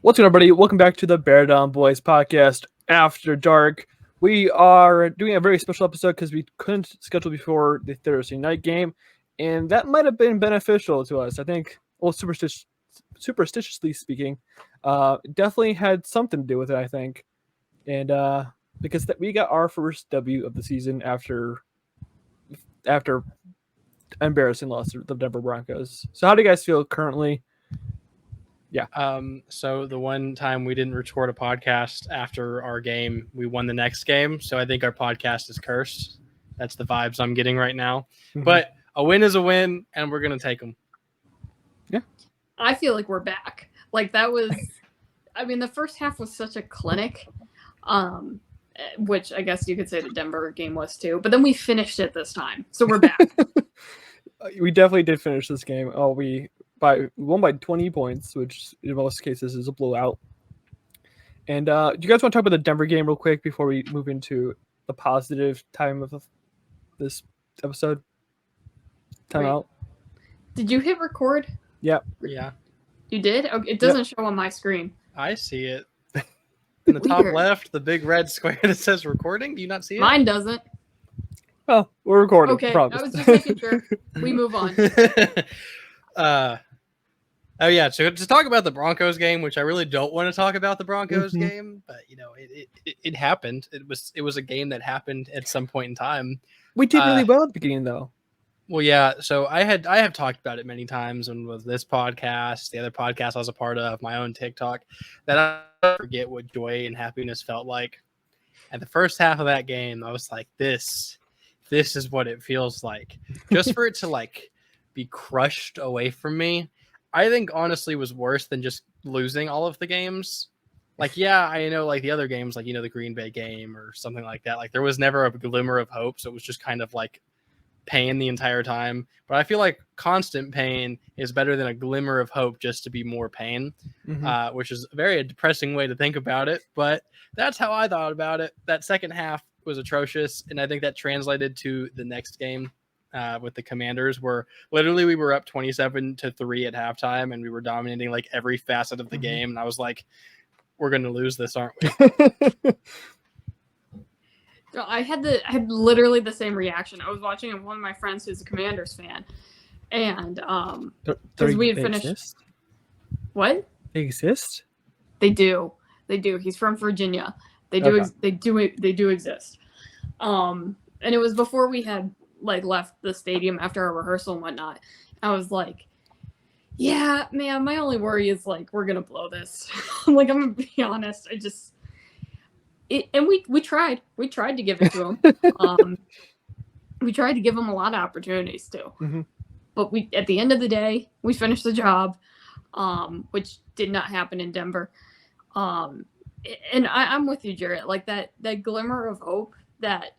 What's good, everybody? Welcome back to the Bear Down Boys podcast after dark. We are doing a very special episode because we couldn't schedule before the Thursday night game, and that might have been beneficial to us. I think, well, superstitiously speaking, definitely had something to do with it, I think. And because we got our first W of the season after embarrassing loss to the Denver Broncos. So how do you guys feel currently? Yeah. So the one time we didn't record a podcast after our game, we won the next game. So I think our podcast is cursed. That's the vibes I'm getting right now. Mm-hmm. But a win is a win, and we're going to take them. Yeah. I feel like we're back. Like that was, I mean, the first half was such a clinic, which I guess you could say the Denver game was too. But then we finished it this time. So we're back. We definitely did finish this game. We won by 20 points, which in most cases is a blowout. And do you guys want to talk about the Denver game real quick before we move into the positive time of this episode? Time out. Did you hit record? Yep. Yeah. You did? Okay, it doesn't show on my screen. I see it. In the top left, the big red square that says recording. Do you not see it? Mine doesn't. Well, we're recording. Okay, promise. I was just making sure. We move on. Oh yeah, so to talk about the Broncos game, which I really don't want to talk about the Broncos game, but you know, it happened. It was a game that happened at some point in time. We did really well at the beginning, though. Well, yeah. So I have talked about it many times on this podcast, the other podcast I was a part of, my own TikTok, that I forget what joy and happiness felt like. At the first half of that game, I was like, this is what it feels like. Just for it to like be crushed away from me, I think honestly was worse than just losing all of the games. Like, yeah, I know like the other games, like, you know, the Green Bay game or something like that. Like there was never a glimmer of hope. So it was just kind of like pain the entire time. But I feel like constant pain is better than a glimmer of hope just to be more pain, which is a very depressing way to think about it. But that's how I thought about it. That second half was atrocious. And I think that translated to the next game. With the Commanders, where literally we were up 27-3 at halftime and we were dominating like every facet of the game. And I was like, we're going to lose this, aren't we? I had literally the same reaction. I was watching one of my friends who's a Commanders fan. And because we had finished. Exist? What? They exist? They do. He's from Virginia. They do. Okay. They do exist. And it was before we had like left the stadium after our rehearsal and whatnot. I was like, yeah, man, my only worry is like we're gonna blow this. Like, I'm gonna be honest. And we tried to give it to him. We tried to give him a lot of opportunities too. But we, at the end of the day, we finished the job, which did not happen in Denver. And I'm with you, Jarett. Like that glimmer of hope that,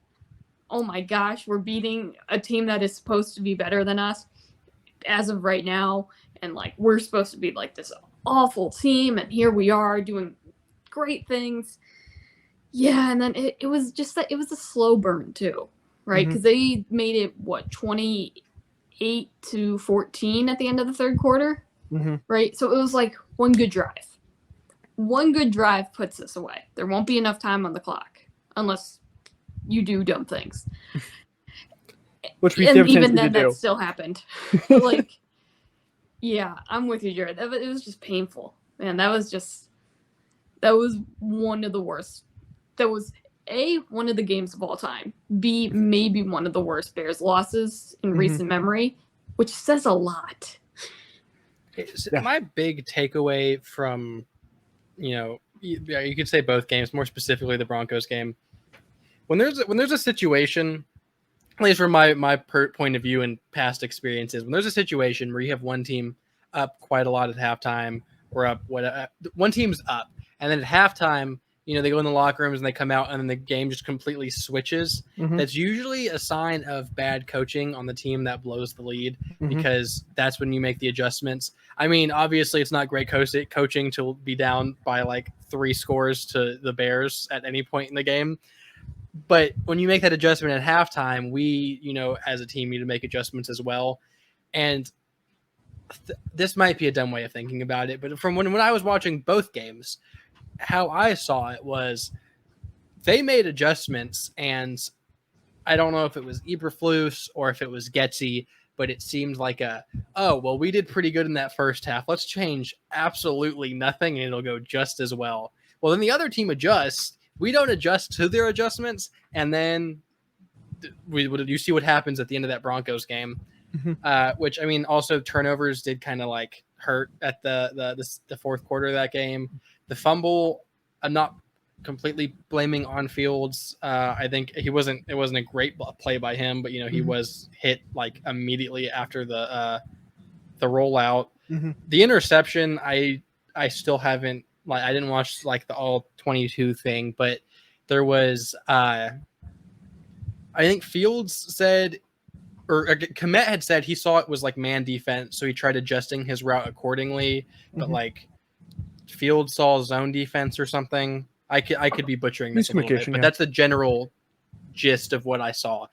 oh my gosh, we're beating a team that is supposed to be better than us as of right now. And like, we're supposed to be like this awful team. And here we are doing great things. Yeah. And then it was just that it was a slow burn too, right? Because they made it 28-14 at the end of the third quarter. Right. So it was like one good drive. One good drive puts us away. There won't be enough time on the clock unless you do dumb things. Which we even then that still happened. Like, yeah, I'm with you, Jarett. It was just painful. Man, that was one of the worst. That was A, one of the games of all time. B, maybe one of the worst Bears losses in recent memory, which says a lot. My big takeaway from, you could say both games, more specifically the Broncos game, when there's a situation, at least from my point of view and past experiences, when there's a situation where you have one team up quite a lot at halftime, or up one team's up, and then at halftime, they go in the locker rooms and they come out and then the game just completely switches. That's usually a sign of bad coaching on the team that blows the lead, because that's when you make the adjustments. I mean, obviously it's not great coaching to be down by like 3 scores to the Bears at any point in the game. But when you make that adjustment at halftime, we, as a team need to make adjustments as well. And this might be a dumb way of thinking about it, but from when I was watching both games, how I saw it was they made adjustments, and I don't know if it was Eberflus or if it was Getsy, but it seemed like we did pretty good in that first half. Let's change absolutely nothing, and it'll go just as well. Well, then the other team adjusts. We don't adjust to their adjustments, and then you see what happens at the end of that Broncos game. Which, I mean, also turnovers did kind of like hurt at the fourth quarter of that game. The fumble, I'm not completely blaming on Fields. I think it wasn't a great play by him, but he was hit like immediately after the rollout. The interception, I still haven't, like, I didn't watch like the all 22 thing, but there was I think Fields said, or Komet had said he saw it was like man defense, so he tried adjusting his route accordingly. But like Fields saw zone defense or something. I could be butchering this a little bit, but that's the general gist of what I saw.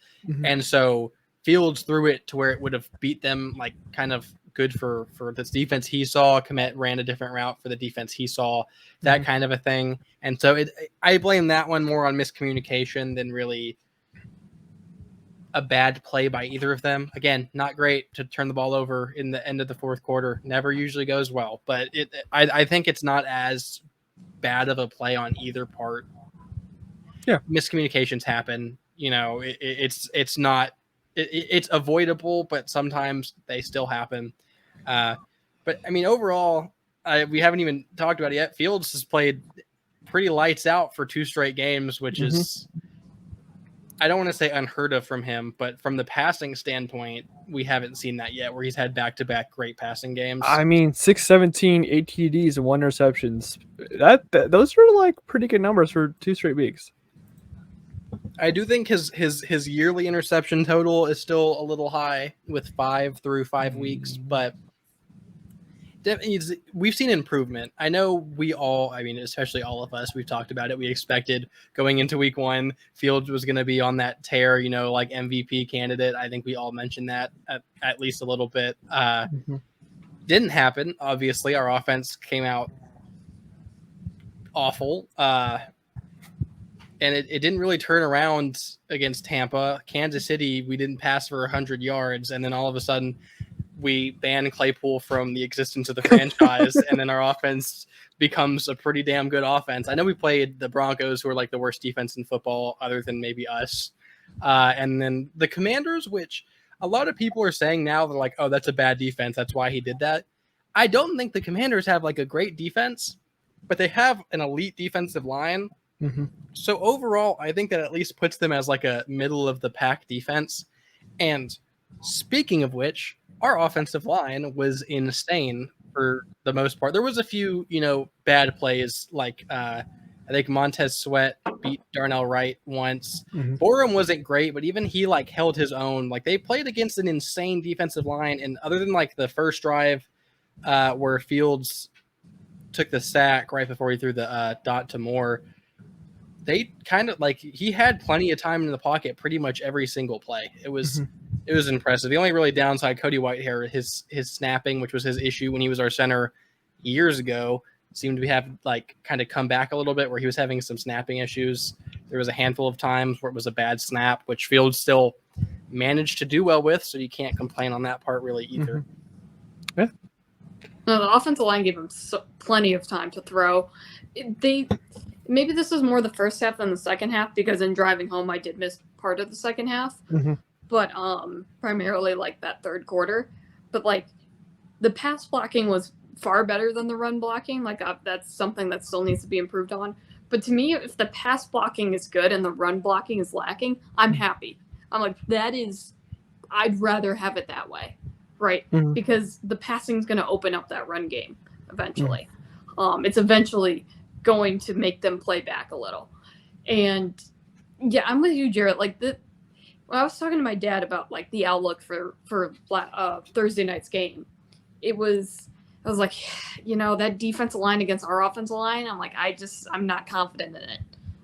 And so Fields threw it to where it would have beat them, like kind of good for this defense he saw. Komet ran a different route for the defense he saw, that kind of a thing. And so I blame that one more on miscommunication than really a bad play by either of them. Again, not great to turn the ball over in the end of the fourth quarter. Never usually goes well, but I think it's not as bad of a play on either part. Yeah, miscommunications happen. It's not. It's avoidable, but sometimes they still happen. But I mean, overall, we haven't even talked about it yet. Fields has played pretty lights out for 2 straight games, which is, I don't want to say unheard of from him, but from the passing standpoint, we haven't seen that yet, where he's had back-to-back great passing games. I mean, 617, 8 TDs, and 1 interceptions. Those are like pretty good numbers for 2 straight weeks. I do think his yearly interception total is still a little high with 5 through 5 weeks, but we've seen improvement. I know we all, I mean, especially all of us, we've talked about it. We expected going into week 1, Fields was going to be on that tear, like MVP candidate. I think we all mentioned that at least a little bit. Didn't happen. Obviously, our offense came out awful. And it didn't really turn around against Tampa. Kansas City, we didn't pass for 100 yards. And then all of a sudden, we ban Claypool from the existence of the franchise, and then our offense becomes a pretty damn good offense. I know we played the Broncos, who are like the worst defense in football, other than maybe us. And then the Commanders, which a lot of people are saying now, they're like, oh, that's a bad defense. That's why he did that. I don't think the Commanders have like a great defense, but they have an elite defensive line. So overall, I think that at least puts them as like a middle of the pack defense. And speaking of which, our offensive line was insane for the most part. There was a few, bad plays, like I think Montez Sweat beat Darnell Wright once. Borum wasn't great, but even he like held his own. Like they played against an insane defensive line, and other than like the first drive where Fields took the sack right before he threw the dot to Moore, they kind of like he had plenty of time in the pocket pretty much every single play. It was impressive. The only really downside, Cody Whitehair, his snapping, which was his issue when he was our center years ago, seemed to have like kind of come back a little bit, where he was having some snapping issues. There was a handful of times where it was a bad snap, which Fields still managed to do well with, so you can't complain on that part really either. Yeah. No, the offensive line gave him plenty of time to throw. Maybe this was more the first half than the second half, because in driving home, I did miss part of the second half. But primarily like that third quarter. But like the pass blocking was far better than the run blocking. Like that's something that still needs to be improved on. But to me, if the pass blocking is good and the run blocking is lacking, I'm happy. I'm like, I'd rather have it that way, right? Because the passing is going to open up that run game eventually. It's eventually going to make them play back a little. And yeah, I'm with you, Jarett. Like when I was talking to my dad about like the outlook for Thursday night's game, I was like, that defensive line against our offensive line, I'm like, I'm not confident in it.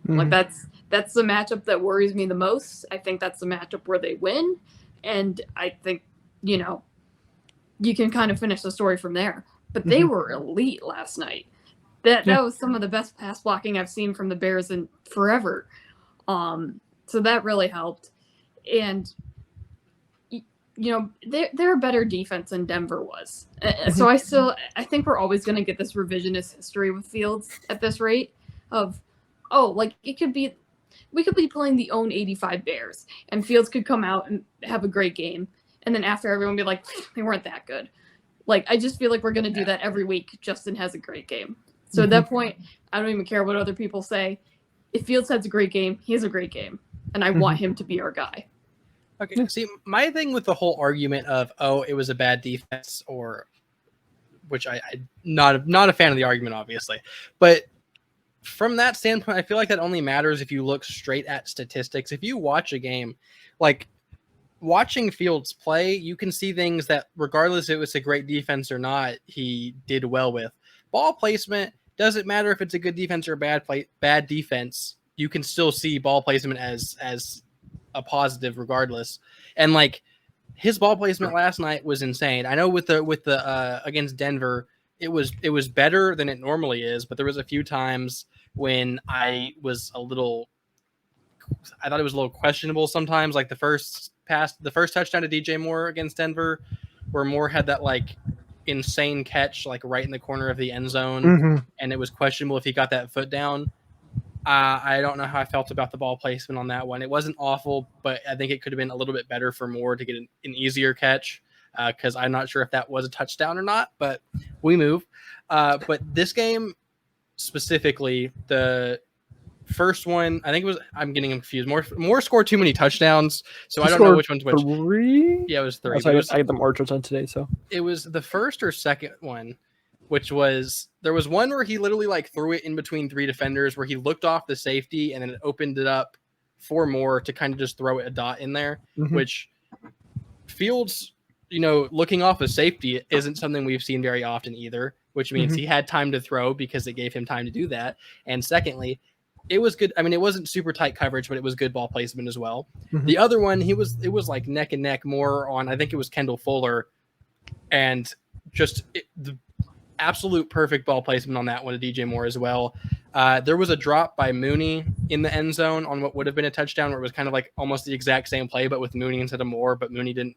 Like that's the matchup that worries me the most. I think that's the matchup where they win. And I think, you can kind of finish the story from there. But they were elite last night. That was some of the best pass blocking I've seen from the Bears in forever. So that really helped. And they're a better defense than Denver was. So I think we're always going to get this revisionist history with Fields at this rate of, we could be playing the own 85 Bears and Fields could come out and have a great game. And then after everyone be like, they weren't that good. Like, I just feel like we're going to do that every week. Justin has a great game. So at that point, I don't even care what other people say. If Fields has a great game, he has a great game. And I want him to be our guy. Okay, see, my thing with the whole argument of, it was a bad defense, which I'm not a fan of the argument, obviously. But from that standpoint, I feel like that only matters if you look straight at statistics. If you watch a game, like watching Fields play, you can see things that, regardless if it was a great defense or not, he did well with. Ball placement, doesn't matter if it's a good defense or a bad defense. You can still see ball placement as a positive regardless. And like his ball placement last night was insane. I know with the against Denver, it was better than it normally is, but there was a few times when I thought it was a little questionable sometimes, like the first touchdown to DJ Moore against Denver, where Moore had that like insane catch like right in the corner of the end zone, and it was questionable if he got that foot down. I don't know how I felt about the ball placement on that one. It wasn't awful, but I think it could have been a little bit better for Moore to get an easier catch, because I'm not sure if that was a touchdown or not, but we move. But this game specifically, the first one, I think it was, I'm getting confused. Moore scored too many touchdowns, so I don't know which one's which. 3? Yeah, it was 3. I had the margins on today, so. It was the first or second one, which was, there was one where he literally like threw it in between 3 defenders where he looked off the safety and then it opened it up for Moore to kind of just throw a dot in there, which Fields, looking off a safety isn't something we've seen very often either, which means he had time to throw because it gave him time to do that. And secondly, it was good. I mean, it wasn't super tight coverage, but it was good ball placement as well. The other one, it was like neck and neck more on, I think it was Kendall Fuller, and just the absolute perfect ball placement on that one to DJ Moore as well. There was a drop by Mooney in the end zone on what would have been a touchdown, where it was kind of like almost the exact same play, but with Mooney instead of Moore, but Mooney didn't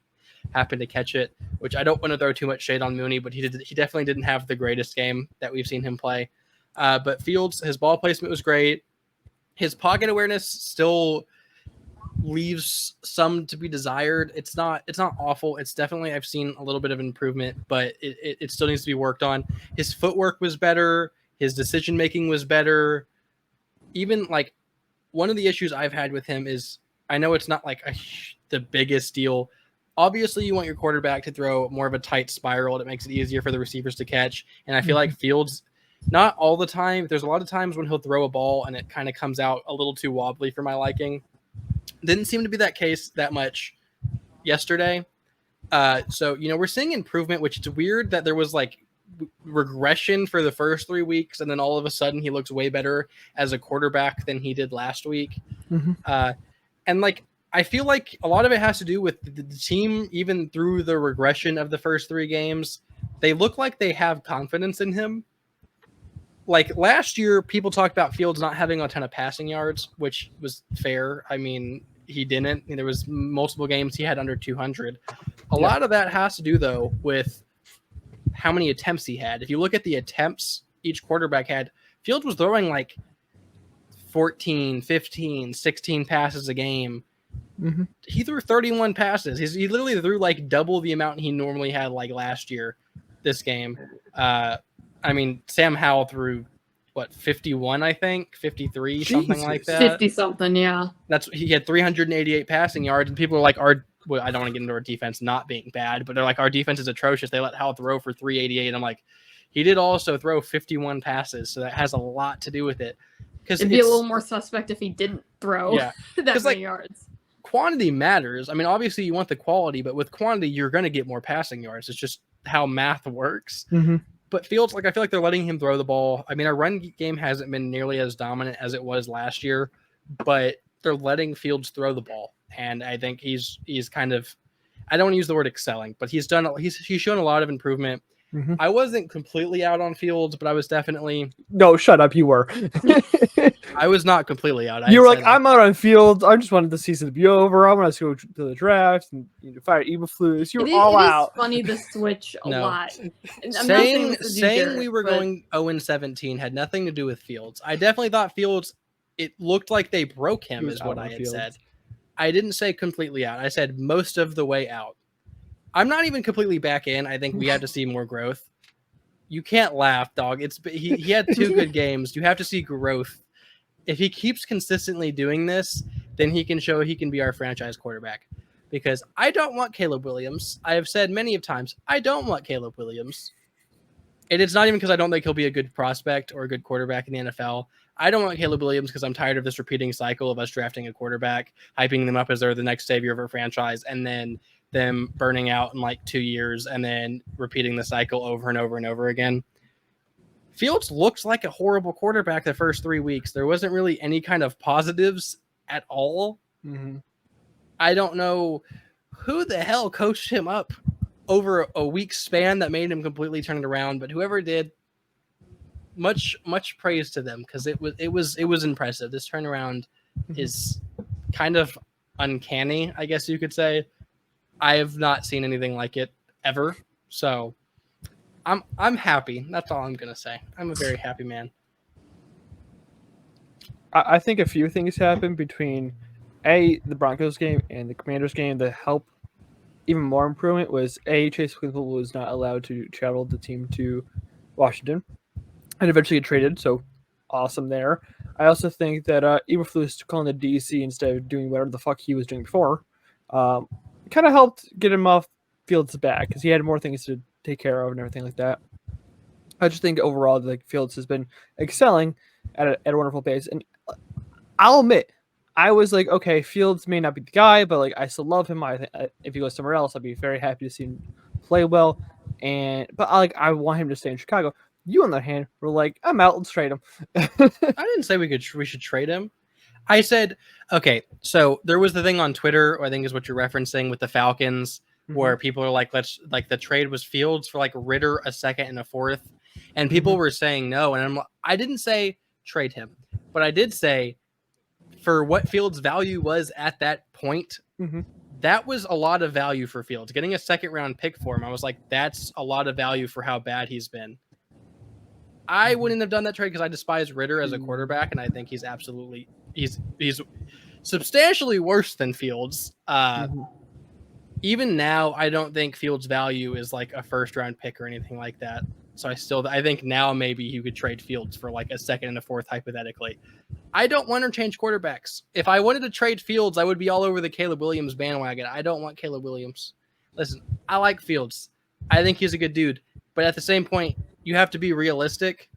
happen to catch it, which I don't want to throw too much shade on Mooney, but he definitely didn't have the greatest game that we've seen him play. But Fields, his ball placement was great. His pocket awareness still leaves some to be desired. It's not awful. It's definitely, I've seen a little bit of improvement, but it still needs to be worked on. His footwork was better. His decision making was better. Even like one of the issues I've had with him is, I know it's not like the biggest deal. Obviously, you want your quarterback to throw more of a tight spiral. It makes it easier for the receivers to catch. And I feel like Fields, not all the time, there's a lot of times when he'll throw a ball and it kind of comes out a little too wobbly for my liking. Didn't seem to be that case that much yesterday. So, we're seeing improvement, which is weird that there was like regression for the first 3 weeks, and then all of a sudden he looks way better as a quarterback than he did last week. And like, I feel like a lot of it has to do with the team, even through the regression of the first 3 games, they look like they have confidence in him. Like last year, people talked about Fields not having a ton of passing yards, which was fair. I mean, he didn't. There was multiple games he had under 200. A lot of that has to do, though, with how many attempts he had. If you look at the attempts each quarterback had, Fields was throwing like 14, 15, 16 passes a game. He threw 31 passes. He literally threw like double the amount he normally had like last year this game. I mean, Sam Howell threw, 51, I think? 53, something like that? 50-something, yeah. He had 388 passing yards, and people are like, I don't want to get into our defense not being bad, but they're like, our defense is atrocious. They let Howell throw for 388. I'm like, he did also throw 51 passes, so that has a lot to do with it. It'd be a little more suspect if he didn't throw that many yards. Quantity matters. I mean, obviously you want the quality, but with quantity, you're going to get more passing yards. It's just how math works. But Fields, I feel like they're letting him throw the ball. I mean, our run game hasn't been nearly as dominant as it was last year, but they're letting Fields throw the ball. And I think he's kind of I don't want to use the word excelling, but he's shown a lot of improvement. Mhm. I wasn't completely out on Fields, but I was definitely No, shut up. You were. I was not completely out. You were like, I'm out on Fields. I just wanted the season to be over. I want to go to the draft and fire Eberflus. You're all out. It is funny to switch a No. lot. I'm not saying this to Jarett, we were but going 0-17 had nothing to do with Fields. I definitely thought Fields. It looked like they broke him, He was is what out I on had Fields. said. I didn't say completely out. I said most of the way out. I'm not even completely back in. I think we have to see more growth. You can't laugh, dog. He had 2 good games. You have to see growth. If he keeps consistently doing this, then he can show he can be our franchise quarterback. Because I don't want Caleb Williams. I have said many of times, I don't want Caleb Williams. And it's not even because I don't think he'll be a good prospect or a good quarterback in the NFL. I don't want Caleb Williams because I'm tired of this repeating cycle of us drafting a quarterback, hyping them up as they're the next savior of our franchise, and then them burning out in like 2 years and then repeating the cycle over and over and over again. Fields looked like a horrible quarterback the first 3 weeks. There wasn't really any kind of positives at all. Mm-hmm. I don't know who the hell coached him up over a week span that made him completely turn it around, but whoever did, much praise to them because it was impressive. This turnaround is kind of uncanny, I guess you could say. I have not seen anything like it ever. So I'm happy. That's all I'm gonna say. I'm a very happy man. I think a few things happened between the Broncos game and the Commanders game that help even more improvement. Was Chase Claypool was not allowed to travel the team to Washington and eventually get traded. So awesome there. I also think that Eberflus calling the DC instead of doing whatever the fuck he was doing before kind of helped get him off Fields' back because he had more things to take care of and everything like that. I just think overall, like Fields has been excelling at a wonderful pace, and I'll admit, I was like, okay, Fields may not be the guy, but like I still love him. I think if he goes somewhere else, I'd be very happy to see him play well. But I want him to stay in Chicago. You, on the other hand, were like, I'm out. Let's trade him. I didn't say we should trade him. I said, okay, so there was the thing on Twitter, or I think is what you're referencing with the Falcons, where people are like, the trade was Fields for like Ritter, a second and a fourth. And people were saying no. And I didn't say trade him, but I did say for what Fields' value was at that point, that was a lot of value for Fields. Getting a second round pick for him, I was like, that's a lot of value for how bad he's been. I wouldn't have done that trade because I despise Ritter as a quarterback, and I think he's absolutely he's substantially worse than Fields. Even now, I don't think Fields' value is like a first round pick or anything like that. So I think now maybe you could trade Fields for like a second and a fourth hypothetically. I don't want to change quarterbacks. If I wanted to trade Fields, I would be all over the Caleb Williams bandwagon. I don't want Caleb Williams. Listen, I like Fields. I think he's a good dude. But at the same point, you have to be realistic.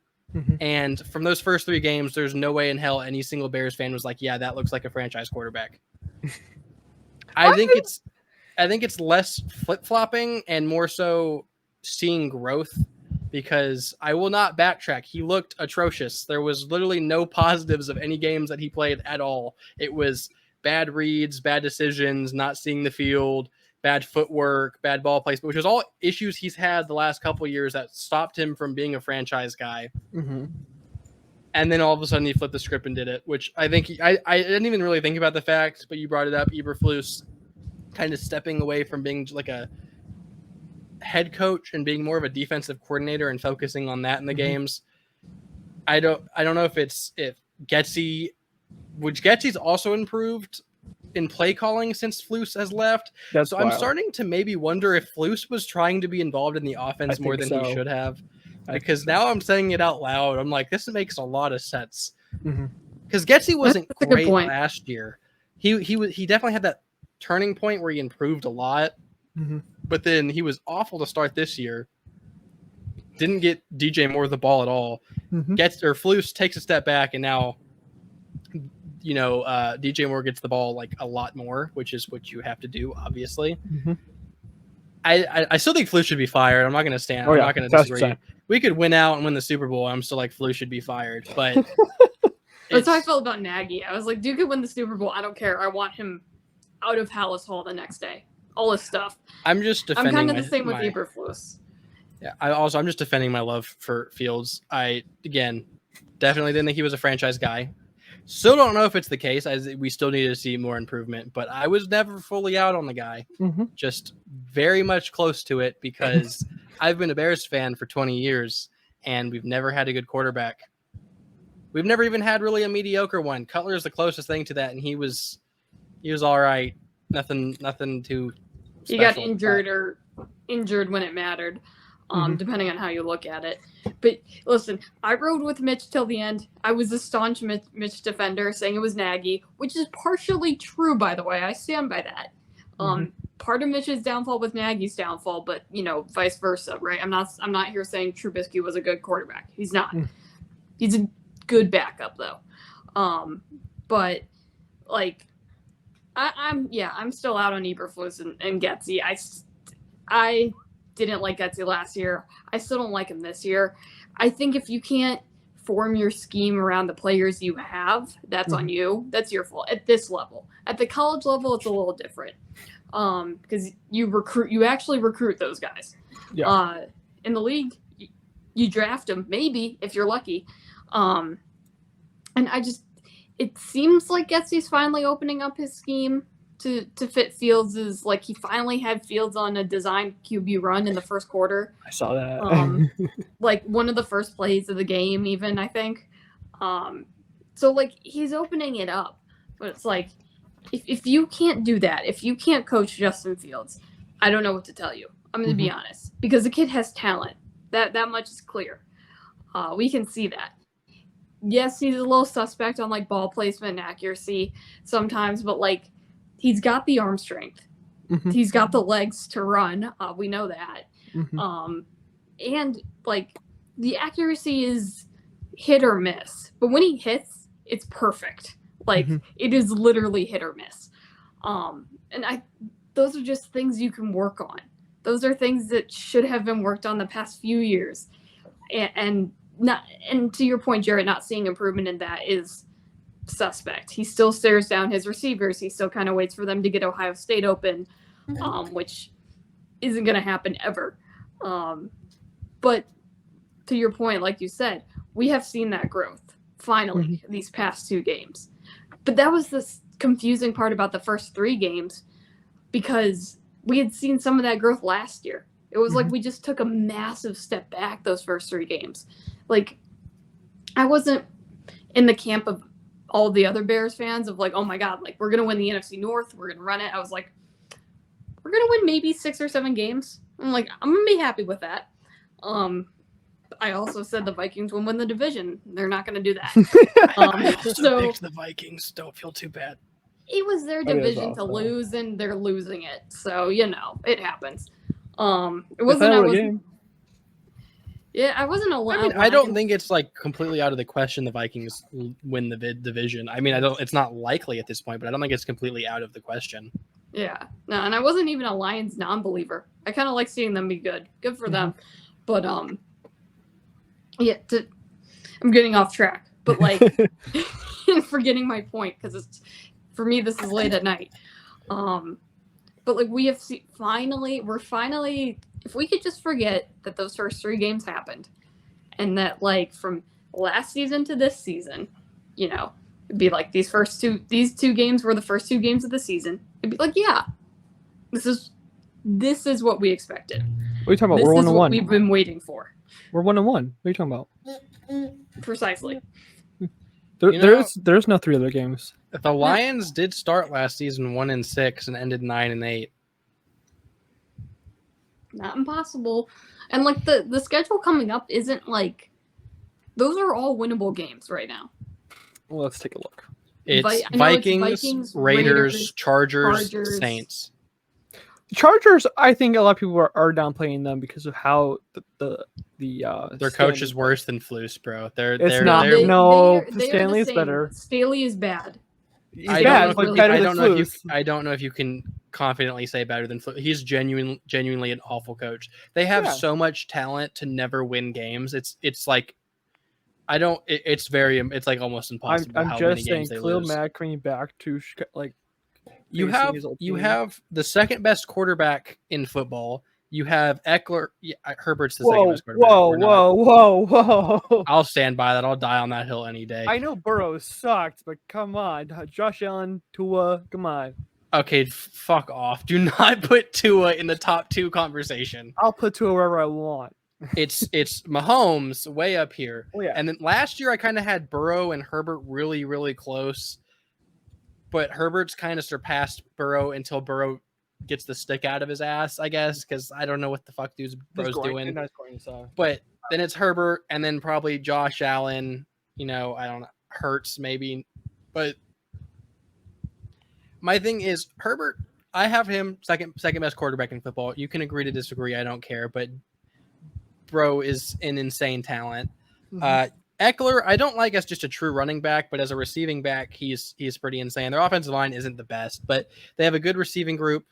And from those first 3 games, there's no way in hell any single Bears fan was like, yeah, that looks like a franchise quarterback. I think it's less flip-flopping and more so seeing growth, because I will not backtrack. He looked atrocious. There was literally no positives of any games that he played at all. It was bad reads, bad decisions, not seeing the field, bad footwork, bad ball placement, which was all issues he's had the last couple of years that stopped him from being a franchise guy. And then all of a sudden he flipped the script and did it, which I think I didn't even really think about the fact, but you brought it up. Eberflus kind of stepping away from being like a head coach and being more of a defensive coordinator and focusing on that in the games. I don't know if Getsy's also improved in play calling since Flus has left. That's so wild. I'm starting to maybe wonder if Flus was trying to be involved in the offense more than he should have. Because now I'm saying it out loud. I'm like, this makes a lot of sense. Because Getsy wasn't great last year. He definitely had that turning point where he improved a lot. But then he was awful to start this year. Didn't get DJ Moore the ball at all. Flus takes a step back, and now DJ Moore gets the ball like a lot more, which is what you have to do, obviously. I still think Flus should be fired. I'm not going to stand. I'm not going to disagree. We could win out and win the Super Bowl. I'm still like, Flus should be fired. But that's how I felt about Nagy. I was like, Duke could win the Super Bowl. I don't care. I want him out of Hallis Hall the next day. all his stuff. I'm just I'm defending. kind of the same with Eberflus. Yeah, I'm just defending my love for Fields. Again, definitely didn't think he was a franchise guy. Still don't know if it's the case, as we still need to see more improvement. But I was never fully out on the guy. Mm-hmm. Just very much close to it because I've been a Bears fan for 20 years, and we've never had a good quarterback. We've never even had really a mediocre one. Cutler is the closest thing to that, and he was all right. Nothing too special. He got injured when it mattered. Depending on how you look at it. But listen, I rode with Mitch till the end. I was a staunch Mitch defender, saying it was Nagy, which is partially true, by the way. I stand by that. Part of Mitch's downfall was Nagy's downfall, but vice versa, right? I'm not here saying Trubisky was a good quarterback. He's not. He's a good backup though. But like, I'm still out on Eberflus and Getsy. I didn't like Getsy last year. I still don't like him this year. I think if you can't form your scheme around the players you have, that's on you. That's your fault at this level. At the college level, it's a little different because you actually recruit those guys. Yeah. In the league, you draft them maybe if you're lucky. And it seems like Getsy's finally opening up his scheme to fit Fields', like he finally had Fields on a designed QB run in the first quarter. I saw that. Like one of the first plays of the game, even, I think. So like he's opening it up. But it's like if you can't do that, if you can't coach Justin Fields, I don't know what to tell you. I'm gonna be honest. Because the kid has talent. That much is clear. We can see that. Yes, he's a little suspect on like ball placement and accuracy sometimes, but like he's got the arm strength. He's got the legs to run. We know that. And like the accuracy is hit or miss, but when he hits, it's perfect. Like it is literally hit or miss. And those are just things you can work on. Those are things that should have been worked on the past few years. And to your point, Jarett, not seeing improvement in that is suspect. He still stares down his receivers. He still kind of waits for them to get Ohio State open, which isn't going to happen ever. But to your point, like you said, we have seen that growth finally these past 2 games. But that was the confusing part about the first 3 games because we had seen some of that growth last year. It was like we just took a massive step back those first 3 games. Like, I wasn't in the camp of all the other Bears fans of like, oh my God, like we're going to win the NFC North. We're going to run it. I was like, we're going to win maybe 6 or 7 games. I'm like, I'm going to be happy with that. I also said the Vikings will win the division. They're not going to do that. I also picked the Vikings. Don't feel too bad. It was their division to lose, and they're losing it. So, it happens. It wasn't. I wasn't allowed. I mean, I don't think it's like completely out of the question the Vikings win the division. I mean, it's not likely at this point, but I don't think it's completely out of the question. Yeah, no, and I wasn't even a Lions non-believer. I kind of like seeing them be good. Good for them. But I'm getting off track. But like, forgetting my point because for me this is late at night. But like we have we're finally, if we could just forget that those first 3 games happened, and that like from last season to this season, it'd be like these 2 games were the first 2 games of the season. It'd be like, yeah, this is what we expected. What are you talking about? This We're 1-1. This is what we've been waiting for. We're 1-1. What are you talking about? Precisely. There's no 3 other games. The Lions did start last season 1-6 and ended 9-8. Not impossible. And like the schedule coming up isn't like, those are all winnable games right now. Well, let's take a look. It's Vikings, Raiders, Chargers, Saints. Chargers, I think a lot of people are downplaying them because of how their coach is worse than Flus, bro. Stanley is better. Staley is bad. I don't know if you can confidently say better than Flus. He's genuinely an awful coach. They have so much talent to never win games. It's like it's like almost impossible. I'm just saying, Khalil Mack coming back to like You have the second best quarterback in football. You have Eckler. Yeah, Herbert's the second best quarterback. Whoa. I'll stand by that. I'll die on that hill any day. I know Burrow sucked, but come on. Josh Allen, Tua, come on. Okay, fuck off. Do not put Tua in the top 2 conversation. I'll put Tua wherever I want. It's Mahomes way up here. Oh, yeah. And then last year I kind of had Burrow and Herbert really, really close. But Herbert's kind of surpassed Burrow until Burrow gets the stick out of his ass, I guess, because I don't know what the fuck Burrow's doing. But then it's Herbert, and then probably Josh Allen. I don't know, Hurts maybe. But my thing is Herbert. I have him second best quarterback in football. You can agree to disagree. I don't care. But bro is an insane talent. Mm-hmm. Eckler, I don't like as just a true running back, but as a receiving back, he's pretty insane. Their offensive line isn't the best, but they have a good receiving group.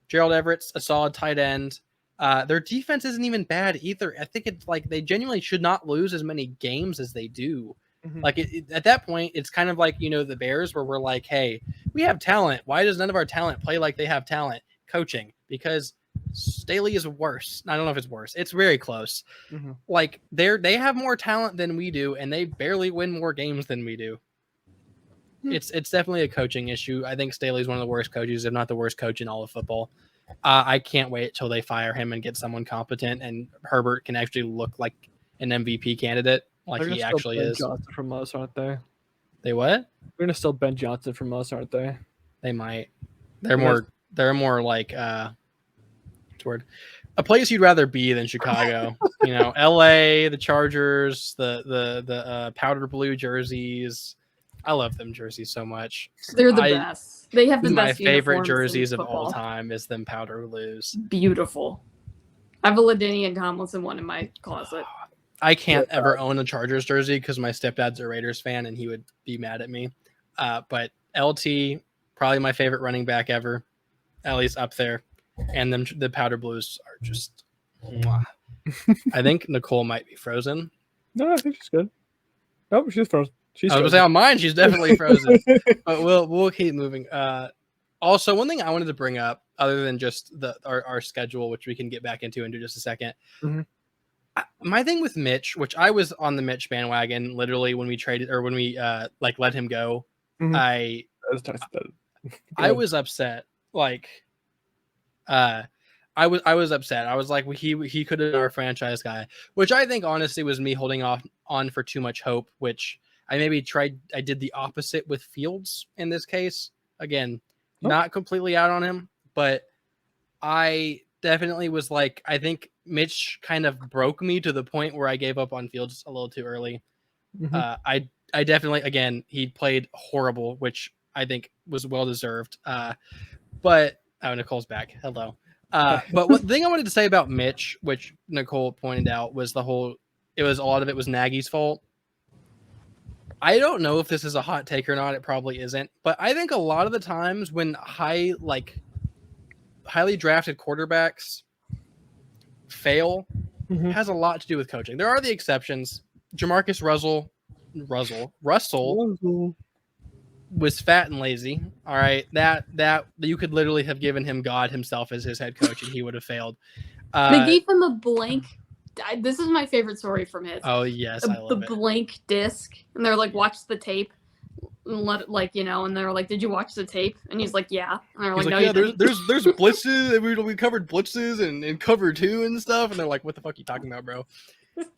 Gerald Everett's a solid tight end. Their defense isn't even bad either. I think it's like they genuinely should not lose as many games as they do. Mm-hmm. Like at that point, it's kind of like, the Bears where we're like, hey, we have talent. Why does none of our talent play like they have talent? Coaching, because Staley is worse. I don't know if it's worse. It's very close. Mm-hmm. Like they have more talent than we do, and they barely win more games than we do. Mm-hmm. It's definitely a coaching issue. I think Staley's one of the worst coaches, if not the worst coach in all of football. I can't wait till they fire him and get someone competent, and Herbert can actually look like an MVP candidate, like he actually is. Johnson from us, aren't they? They what? They're gonna still Ben Johnson from us, aren't they? They might. They're more like a place you'd rather be than Chicago. LA, the Chargers, the powder blue jerseys. I love them jerseys so much. They're the best. They have the best. My favorite jerseys of all time is them powder blues. Beautiful. I have a LaDainian Tomlinson one in my closet. I can't ever own a Chargers jersey because my stepdad's a Raiders fan and he would be mad at me. But LT, probably my favorite running back ever, at least up there. And the powder blues are just. Mwah. I think Nicole might be frozen. No, I think she's good. Oh, she's frozen. I was going to say on mine, she's definitely frozen. But we'll keep moving. Also, one thing I wanted to bring up, other than just our schedule, which we can get back into just a second. Mm-hmm. My thing with Mitch, which I was on the Mitch bandwagon, literally when we traded or when we let him go. Mm-hmm. I was upset. I was upset. I was like, he could have been our franchise guy, which I think honestly was me holding on for too much hope, which I did the opposite with Fields in this case. Again, not completely out on him, but I definitely was like, I think Mitch kind of broke me to the point where I gave up on Fields a little too early. Mm-hmm. I definitely, again, he played horrible, which I think was well-deserved. But Nicole's back. Hello. But the thing I wanted to say about Mitch, which Nicole pointed out, was a lot of it was Nagy's fault. I don't know if this is a hot take or not. It probably isn't. But I think a lot of the times when highly drafted quarterbacks fail, mm-hmm. has a lot to do with coaching. There are the exceptions. Jamarcus Russell was fat and lazy. All right, that you could literally have given him God himself as his head coach, and he would have failed. They gave him a blank. This is my favorite story from his. Oh yes, I love the blank disc, and they're like, "Watch the tape." And and they're like, "Did you watch the tape?" And he's like, "Yeah." And they're like, "No, yeah, there's blitzes. We covered blitzes and cover 2 and stuff." And they're like, "What the fuck are you talking about, bro?"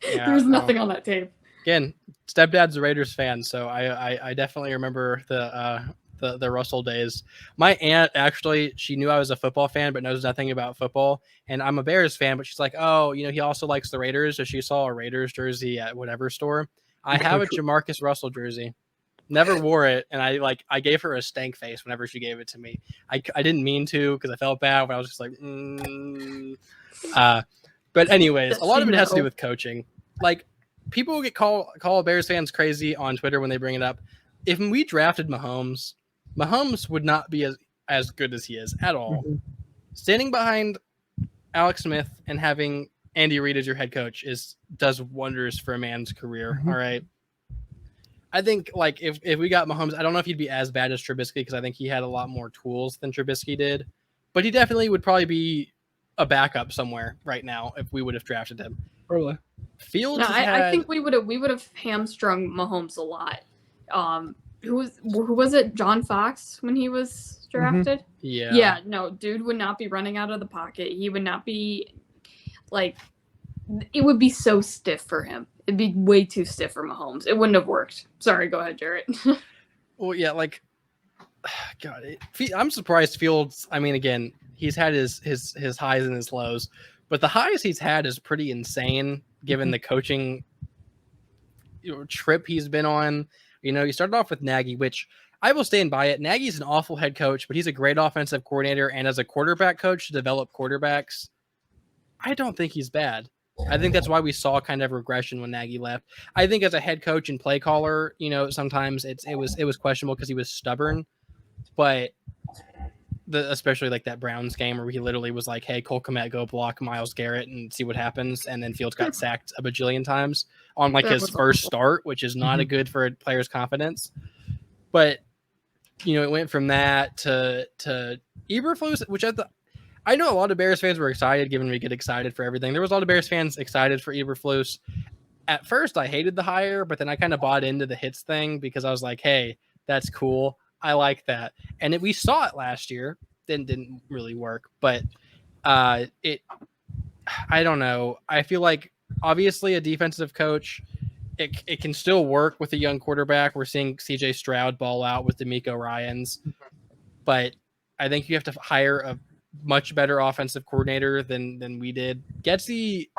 Yeah, there's nothing on that tape. Again, stepdad's a Raiders fan, so I definitely remember the Russell days. My aunt actually, she knew I was a football fan, but knows nothing about football. And I'm a Bears fan, but she's like, "Oh, he also likes the Raiders." So she saw a Raiders jersey at whatever store. I have a Jamarcus Russell jersey. Never wore it, and I gave her a stank face whenever she gave it to me. I didn't mean to because I felt bad, but I was just like, But anyways, a lot of it has to do with coaching. Like, people get call Bears fans crazy on Twitter when they bring it up. If we drafted Mahomes would not be as good as he is at all. Mm-hmm. Standing behind Alex Smith and having Andy Reid as your head coach does wonders for a man's career. Mm-hmm. All right. I think like if we got Mahomes, I don't know if he'd be as bad as Trubisky because I think he had a lot more tools than Trubisky did, but he definitely would probably be a backup somewhere right now if we would have drafted him. Probably. Fields, No, I think we would have hamstrung Mahomes a lot. Who was it? John Fox when he was drafted. Yeah. Yeah. No, dude would not be running out of the pocket. He would not be like. It would be so stiff for him. It'd be way too stiff for Mahomes. It wouldn't have worked. Sorry, go ahead, Jarett. Well, yeah, like, God, I'm surprised Fields. I mean, again, he's had his highs and his lows, but the highs he's had is pretty insane given the coaching trip he's been on. You know, he started off with Nagy, which I will stand by it. Nagy's an awful head coach, but he's a great offensive coordinator, and as a quarterback coach to develop quarterbacks, I don't think he's bad. I think that's why we saw kind of regression when Nagy left. I think as a head coach and play caller, you know, sometimes it was questionable because he was stubborn, but especially like that Browns game where he literally was like, "Hey, Cole Kmet, go block Myles Garrett and see what happens," and then Fields got sacked a bajillion times on like his first start, which is not a good for a player's confidence. But you know, it went from that to Eberflus, which I know a lot of Bears fans were excited, given we get excited for everything. There was a lot of Bears fans excited for Eberflus. At first, I hated the hire, but then I kind of bought into the hits thing because I was like, hey, that's cool. I like that. And we saw it last year. Then didn't really work. But I don't know. I feel like, obviously, a defensive coach, it can still work with a young quarterback. We're seeing CJ Stroud ball out with DeMeco Ryans. But I think you have to hire a much better offensive coordinator than we did. Getsy,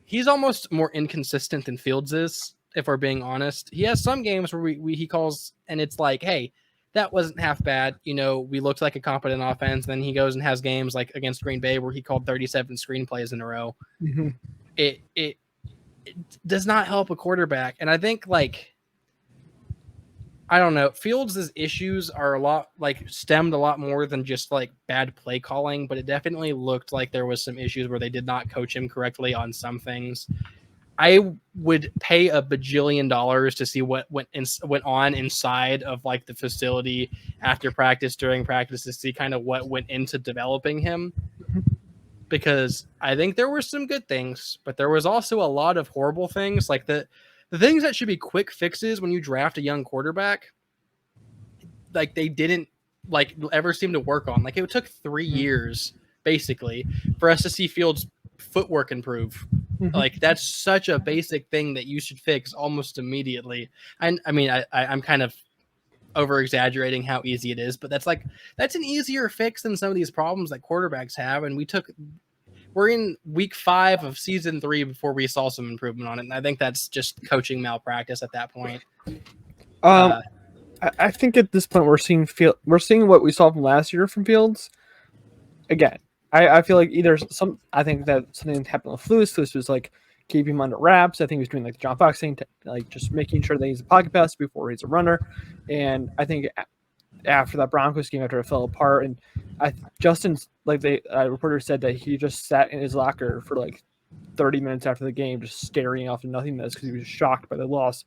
he's almost more inconsistent than Fields is, if we're being honest. He has some games where he calls and it's like, hey, that wasn't half bad. You know, we looked like a competent offense. Then he goes and has games like against Green Bay where he called 37 screenplays in a row. Mm-hmm. It does not help a quarterback. And I think like, I don't know. Fields' issues are stemmed a lot more than just like bad play calling, but it definitely looked like there was some issues where they did not coach him correctly on some things. I would pay $1 bajillion to see what went on inside of like the facility after practice, during practice, to see kind of what went into developing him. Because I think there were some good things, but there was also a lot of horrible things, like the things that should be quick fixes when you draft a young quarterback, like they didn't like ever seem to work on. Like it took 3 years basically for us to see Fields' footwork improve. Like that's such a basic thing that you should fix almost immediately. And I mean, I'm kind of over exaggerating how easy it is, but that's an easier fix than some of these problems that quarterbacks have. And we're in week 5 of season 3 before we saw some improvement on it. And I think that's just coaching malpractice at that point. I think at this point we're seeing what we saw from last year from Fields. Again, I feel like I think that something happened with Flus. Flus was like keeping him under wraps. I think he was doing like the John Fox thing, like just making sure that he's a pocket pass before he's a runner. And I think after that Broncos game, after it fell apart, and Justin's like a reporter said that he just sat in his locker for like 30 minutes after the game, just staring off to nothingness because he was shocked by the loss.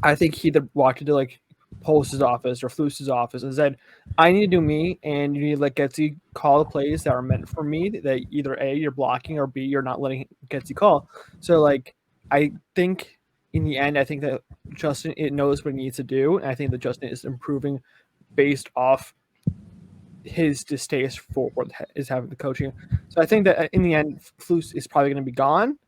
I think he either walked into like Post's office or Flus's office and said, I need to do me, and you need to let Getsy call the plays that are meant for me, that either A, you're blocking, or B, you're not letting Getsy call. So like I think in the end, I think that Justin knows what he needs to do, and I think that Justin is improving based off his distaste for what is having the coaching. So I think that in the end, Flus is probably going to be gone,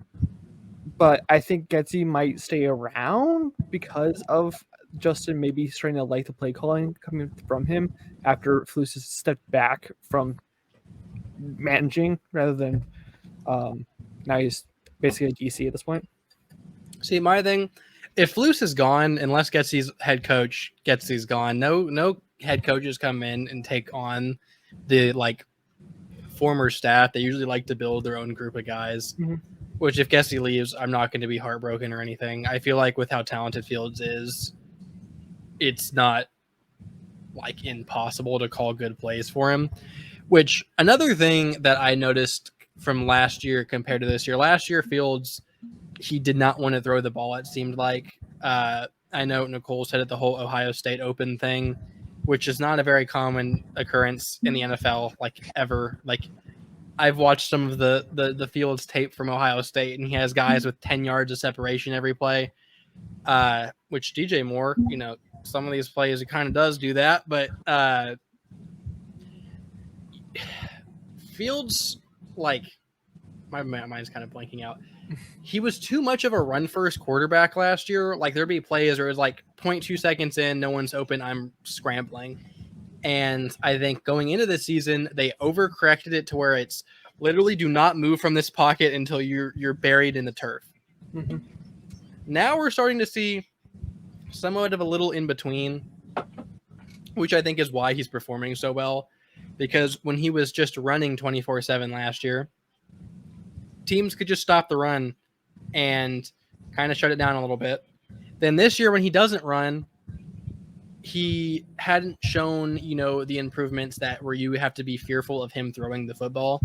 but I think Getsy might stay around because of Justin maybe starting to like the play calling coming from him after Flus has stepped back from managing rather than now he's basically a DC at this point. See, my thing, if Flus is gone, unless Getsy's head coach Getsy's gone, no head coaches come in and take on the like former staff. They usually like to build their own group of guys. Mm-hmm. Which if Getsy leaves, I'm not going to be heartbroken or anything. I feel like with how talented Fields is, it's not like impossible to call good plays for him. Which another thing that I noticed from last year compared to this year, last year Fields, he did not want to throw the ball, it seemed like. I know Nicole said it, the whole Ohio State Open thing, which is not a very common occurrence in the NFL, like ever. Like I've watched some of the Fields tape from Ohio State, and he has guys with 10 yards of separation every play, which DJ Moore, some of these plays, it kind of does do that, but Fields, like, my mind's kind of blanking out. He was too much of a run-first quarterback last year. Like, there'd be plays where it was like 0.2 seconds in, no one's open, I'm scrambling. And I think going into this season, they overcorrected it to where it's literally do not move from this pocket until you're buried in the turf. Mm-hmm. Now we're starting to see somewhat of a little in between, which I think is why he's performing so well. Because when he was just running 24/7 last year, teams could just stop the run and kind of shut it down a little bit. Then this year, when he doesn't run, he hadn't shown, the improvements that where you have to be fearful of him throwing the football.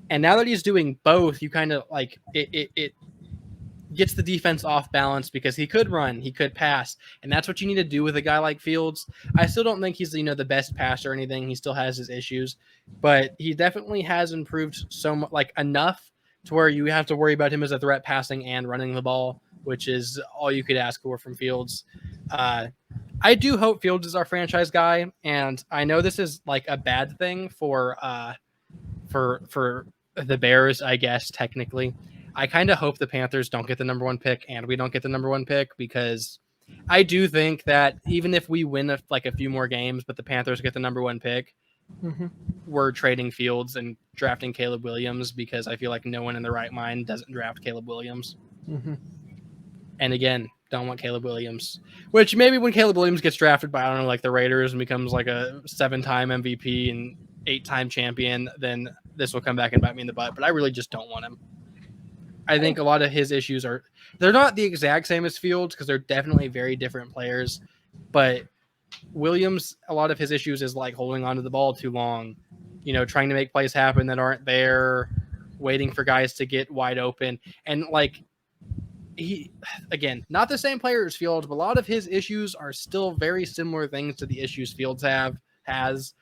And now that he's doing both, you kind of like it gets the defense off balance because he could run, he could pass. And that's what you need to do with a guy like Fields. I still don't think he's, the best passer or anything. He still has his issues, but he definitely has improved so much, like enough to where you have to worry about him as a threat passing and running the ball, which is all you could ask for from Fields. I do hope Fields is our franchise guy, and I know this is like a bad thing for the Bears, I guess, technically. I kind of hope the Panthers don't get the number 1 pick and we don't get the number 1 pick, because I do think that even if we win a few more games, but the Panthers get the number 1 pick, Mm-hmm. we're trading Fields and drafting Caleb Williams, because I feel like no one in their right mind doesn't draft Caleb Williams. Mm-hmm. And again, don't want Caleb Williams, which maybe when Caleb Williams gets drafted by, I don't know, like the Raiders and becomes like a 7-time MVP and 8-time champion, then this will come back and bite me in the butt. But I really just don't want him. I think a lot of his issues they're not the exact same as Fields, because they're definitely very different players. But Williams, a lot of his issues is like holding onto the ball too long, trying to make plays happen that aren't there, waiting for guys to get wide open. And like, he, again, not the same player as Fields, but a lot of his issues are still very similar things to the issues Fields has.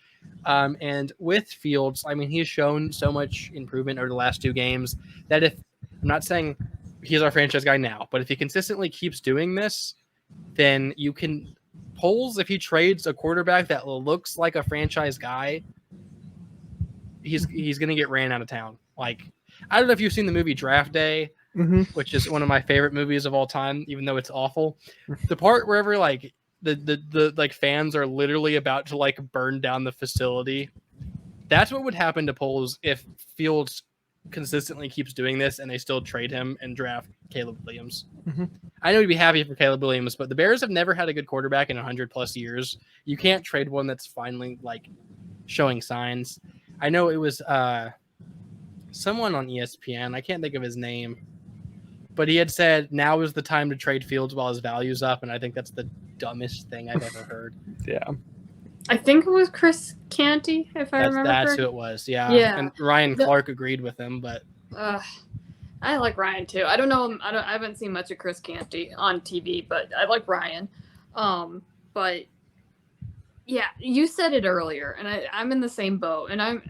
And with Fields, I mean, he's shown so much improvement over the last 2 games that I'm not saying he's our franchise guy now, but if he consistently keeps doing this, then you can polls, if he trades a quarterback that looks like a franchise guy, he's going to get ran out of town. Like, I don't know if you've seen the movie Draft Day, Mm-hmm. which is one of my favorite movies of all time, even though it's awful. The part wherever like the like fans are literally about to like burn down the facility. That's what would happen to polls if Fields consistently keeps doing this and they still trade him and draft Caleb Williams. Mm-hmm. I know you'd be happy for Caleb Williams, but the Bears have never had a good quarterback in 100+ years. You can't trade one that's finally like showing signs. I know it was someone on ESPN. I can't think of his name, but he had said now is the time to trade Fields while his value's up, and I think that's the dumbest thing I've ever heard. Yeah. I think it was Chris Canty, if I remember That's correctly. who it was. Yeah. Yeah. And Ryan Clark agreed with him, but I like Ryan too. I don't know him. I haven't seen much of Chris Canty on TV, but I like Ryan. But yeah, you said it earlier, and I'm in the same boat, and I'm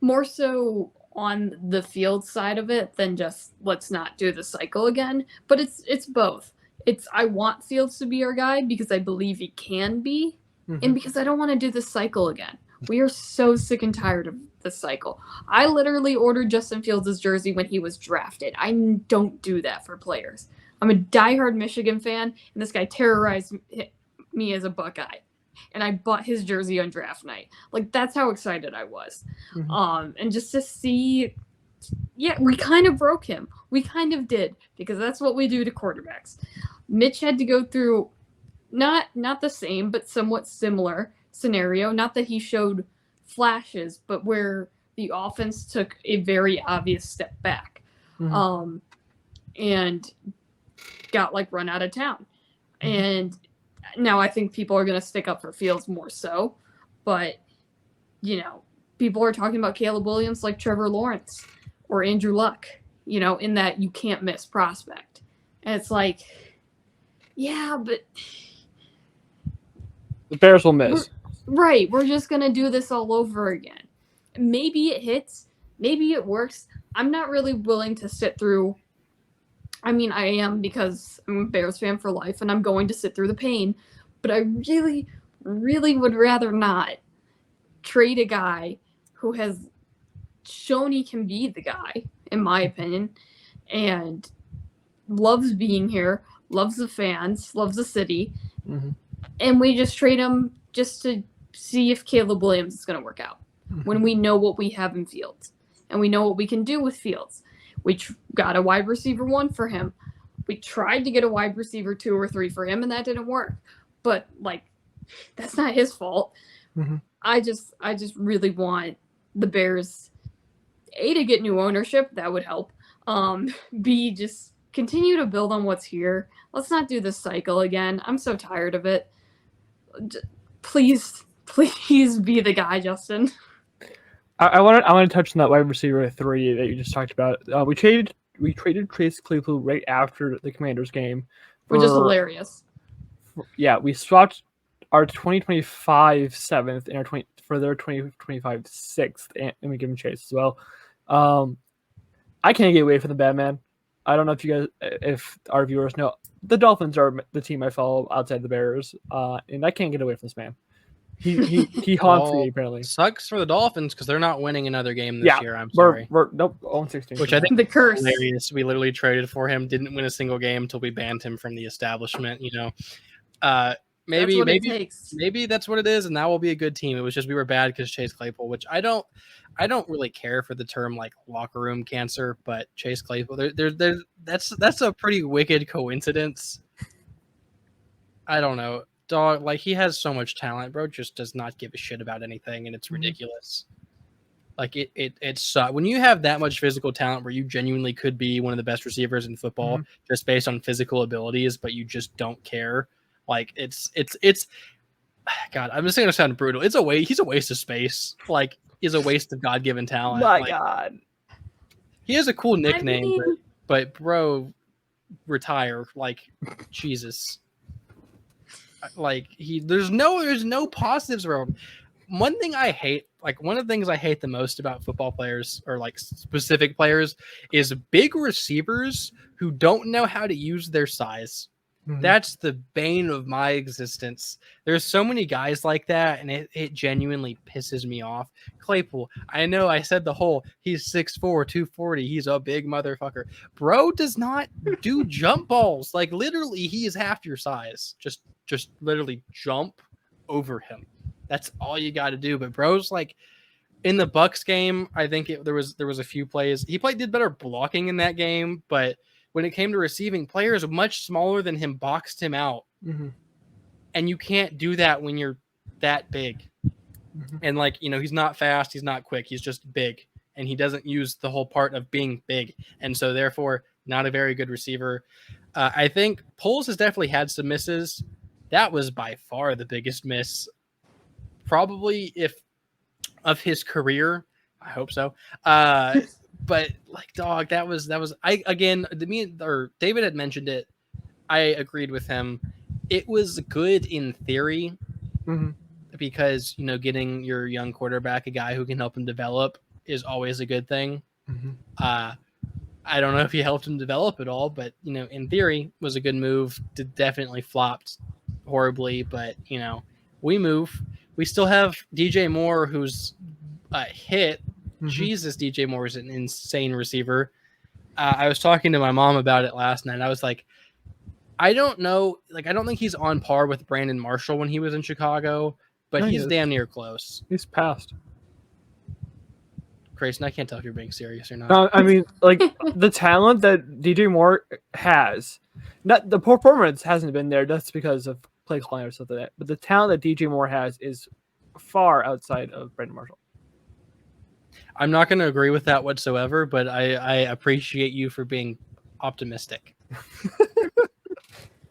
more so on the field side of it than just let's not do the cycle again. But it's both. I want Fields to be our guy because I believe he can be, and because I don't want to do the cycle again. We are so sick and tired of the cycle. I literally ordered Justin Fields' jersey when he was drafted. I don't do that for players. I'm a diehard Michigan fan, and this guy terrorized me as a Buckeye. And I bought his jersey on draft night. Like, that's how excited I was. And just to see, yeah, we kind of broke him. We kind of did, because that's what we do to quarterbacks. Mitch had to go through not the same, but somewhat similar scenario. Not that he showed flashes, but where the offense took a very obvious step back, and got like run out of town. And now I think people are going to stick up for Fields more so, but people are talking about Caleb Williams like Trevor Lawrence or Andrew Luck, in that you can't miss prospect. And it's like, Yeah, but The Bears will miss. Right, we're just gonna do this all over again. Maybe it hits, maybe it works. I'm not really willing to sit through. I mean, I am because I'm a Bears fan for life and I'm going to sit through the pain, but I really, really would rather not trade a guy who has shown he can be the guy, in my opinion, and loves being here, loves the fans, loves the city, and we just trade him just to see if Caleb Williams is going to work out when we know what we have in Fields and we know what we can do with Fields. We got a wide receiver 1 for him. We tried to get a wide receiver 2 or 3 for him, and that didn't work. But like, that's not his fault. I just really want the Bears, A, to get new ownership. That would help. B, just continue to build on what's here. Let's not do this cycle again. I'm so tired of it. Please be the guy, Justin. I want to touch on that wide receiver 3 that you just talked about. We traded Chase Claypool right after the Commanders game, Which is hilarious. Yeah, we swapped our 2025 7th and for their 2025 6th, and we give him Chase as well. I can't get away from the bad man. I don't know if our viewers know, the Dolphins are the team I follow outside the Bears, and I can't get away from this man. He haunts me apparently. Sucks for the Dolphins because they're not winning another game this year. I'm sorry. We're 0-16. Which I think the curse. Hilarious. We literally traded for him, didn't win a single game until we banned him from the establishment. Maybe that's what it is, and that will be a good team. It was just we were bad because Chase Claypool, which I don't really care for the term like locker room cancer, but Chase Claypool, that's a pretty wicked coincidence. I don't know. Dog, like he has so much talent, bro, just does not give a shit about anything, and it's ridiculous. Like it's when you have that much physical talent where you genuinely could be one of the best receivers in football just based on physical abilities, but you just don't care. Like it's God, I'm just gonna sound brutal. He's a waste of space. Like he's a waste of God-given talent. My God. He has a cool nickname, but bro, retire. Like Jesus. Like there's no positives around. One of the things I hate the most about football players or like specific players is big receivers who don't know how to use their size. That's the bane of my existence. There's so many guys like that, and it genuinely pisses me off. Claypool, I know I said he's 6'4", 240. He's a big motherfucker. Bro does not do jump balls. Like literally, he is half your size. Just literally jump over him. That's all you got to do. But bro's like in the Bucks game, I think there was a few plays. He did better blocking in that game, but when it came to receiving, players much smaller than him boxed him out. And you can't do that when you're that big. And like, he's not fast, he's not quick, he's just big. And he doesn't use the whole part of being big. And so therefore, not a very good receiver. I think Poles has definitely had some misses. That was by far the biggest miss. Probably of his career. I hope so. But like, dog, that was David had mentioned it. I agreed with him. It was good in theory because, getting your young quarterback, a guy who can help him develop is always a good thing. I don't know if he helped him develop at all, but, in theory was a good move. Definitely flopped horribly, but, we move. We still have DJ Moore, who's a hit. Jesus, DJ Moore is an insane receiver. I was talking to my mom about it last night. I was like, I don't know. Like, I don't think he's on par with Brandon Marshall when he was in Chicago, but he's damn near close. He's passed. Grayson, I can't tell if you're being serious or not. No, I mean, like the talent that DJ Moore has, not the performance hasn't been there. That's because of play calling or something like that. But the talent that DJ Moore has is far outside of Brandon Marshall. I'm not going to agree with that whatsoever, but I appreciate you for being optimistic.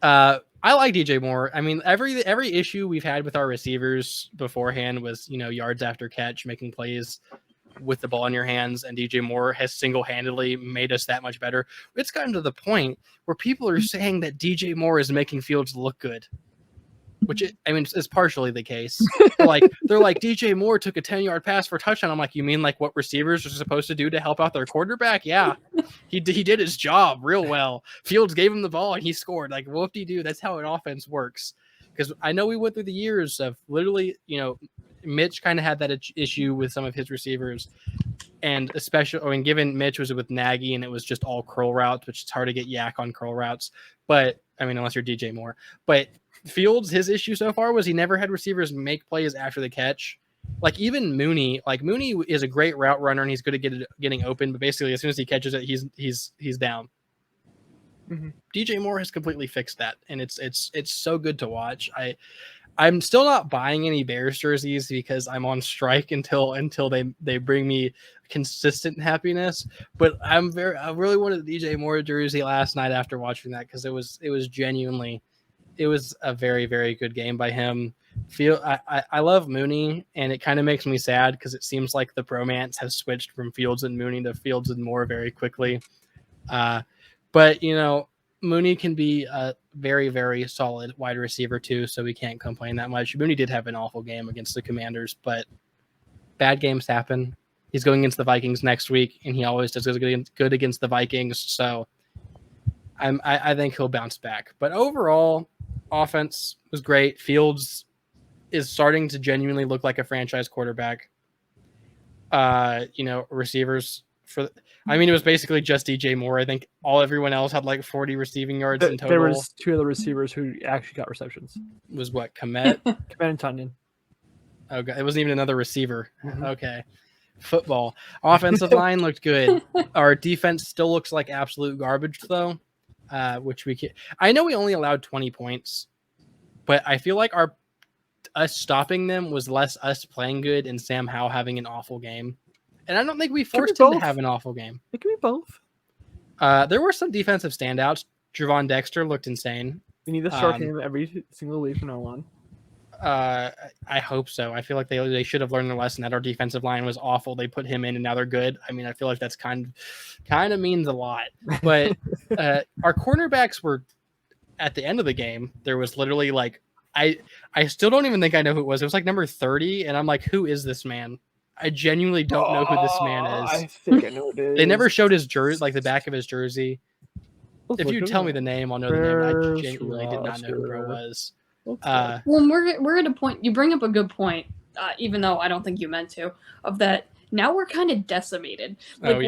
I like DJ Moore. I mean, every issue we've had with our receivers beforehand was, yards after catch, making plays with the ball in your hands, and DJ Moore has single-handedly made us that much better. It's gotten to the point where people are saying that DJ Moore is making Fields look good, which is partially the case. they're like DJ Moore took a 10-yard pass for a touchdown. I'm like, you mean like what receivers are supposed to do to help out their quarterback? Yeah, he did his job real well. Fields gave him the ball and he scored. Like, whoop-de-doo. That's how an offense works. Because I know we went through the years of literally, Mitch kind of had that issue with some of his receivers. And especially, given Mitch was with Nagy and it was just all curl routes, which it's hard to get yak on curl routes. But, unless you're DJ Moore. But Fields, his issue so far was he never had receivers make plays after the catch. Like, even Mooney. Like, Mooney is a great route runner and he's good at getting open. But basically, as soon as he catches it, he's down. Mm-hmm. DJ Moore has completely fixed that, and it's so good to watch. I'm still not buying any Bears jerseys because I'm on strike until they bring me consistent happiness. But I really wanted the DJ Moore jersey last night after watching that because it was a very, very good game by him. I love Mooney, and it kind of makes me sad because it seems like the bromance has switched from Fields and Mooney to Fields and Moore very quickly. But, Mooney can be a very, very solid wide receiver too, so we can't complain that much. Mooney did have an awful game against the Commanders, but bad games happen. He's going against the Vikings next week, and he always does good against the Vikings, so I think he'll bounce back. But overall, offense was great. Fields is starting to genuinely look like a franchise quarterback. Receivers... it was basically just DJ Moore. I think everyone else had like 40 receiving yards in total. There was two other receivers who actually got receptions. Was what, Komet? Komet and Tunyon. Okay, it wasn't even another receiver. Mm-hmm. Okay. Football. Offensive line looked good. Our defense still looks like absolute garbage though, which I know we only allowed 20 points, but I feel like us stopping them was less us playing good and Sam Howell having an awful game. And I don't think we forced him to have an awful game. It can be both. There were some defensive standouts. Javon Dexter looked insane. We need to start him every single week from now on. I hope so. I feel like they should have learned their lesson that our defensive line was awful. They put him in and now they're good. I feel like that's kind of means a lot. But our cornerbacks were at the end of the game. There was literally like I still don't even think I know who it was. It was like number 30, and I'm like, who is this man? I genuinely don't know who this man is. I think I know it is. They never showed his jersey, like the back of his jersey. If you tell me the name, I'll know the name. I genuinely did not know who bro was. Well, we're at a point. You bring up a good point, even though I don't think you meant to. Of that, now we're kind of decimated. Like,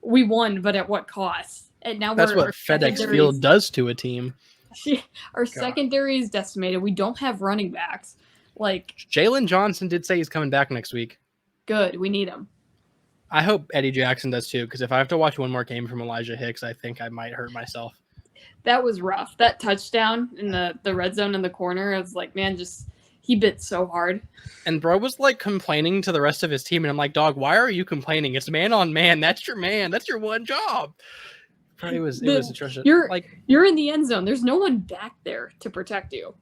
we won, but at what cost? And now that's what FedEx Field does to a team. Our secondary is decimated. We don't have running backs. Like, Jalen Johnson did say he's coming back next week. Good. We need him. I hope Eddie Jackson does too, because if I have to watch one more game from Elijah Hicks, I think I might hurt myself. That was rough. That touchdown in the red zone in the corner, I was like, man, he bit so hard. And bro was like complaining to the rest of his team, and I'm like, dog, why are you complaining? It's man on man. That's your man. That's your one job. Bro, it was atrocious. You're in the end zone. There's no one back there to protect you.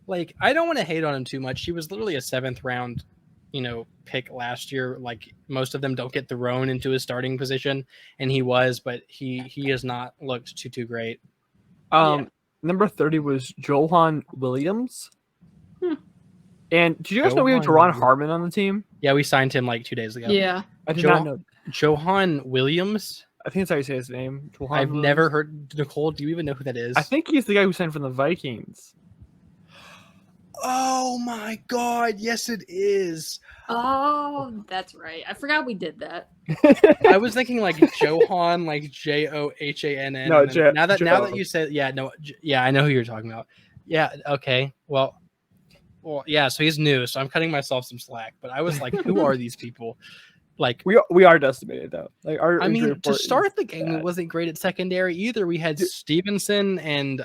Like, I don't want to hate on him too much. He was literally a 7th round, pick last year. Like, most of them don't get thrown into his starting position, and he was, but he has not looked too great. Number 30 was Johan Williams. And did you guys know we had Teron Harmon on the team? Yeah, we signed him like 2 days ago. Yeah. I did not know. Johan Williams? I think that's how you say his name. I've never heard. Nicole, do you even know who that is? I think he's the guy who signed from the Vikings. Oh my God! Yes, it is. Oh, that's right. I forgot we did that. I was thinking like Johan, like Johannn. No, now that you said, I know who you're talking about. Yeah. Okay. Well, yeah. So he's new. So I'm cutting myself some slack. But I was like, who are these people? Like, we are decimated though. Like, to start the game, it wasn't great at secondary either. We had Stevenson and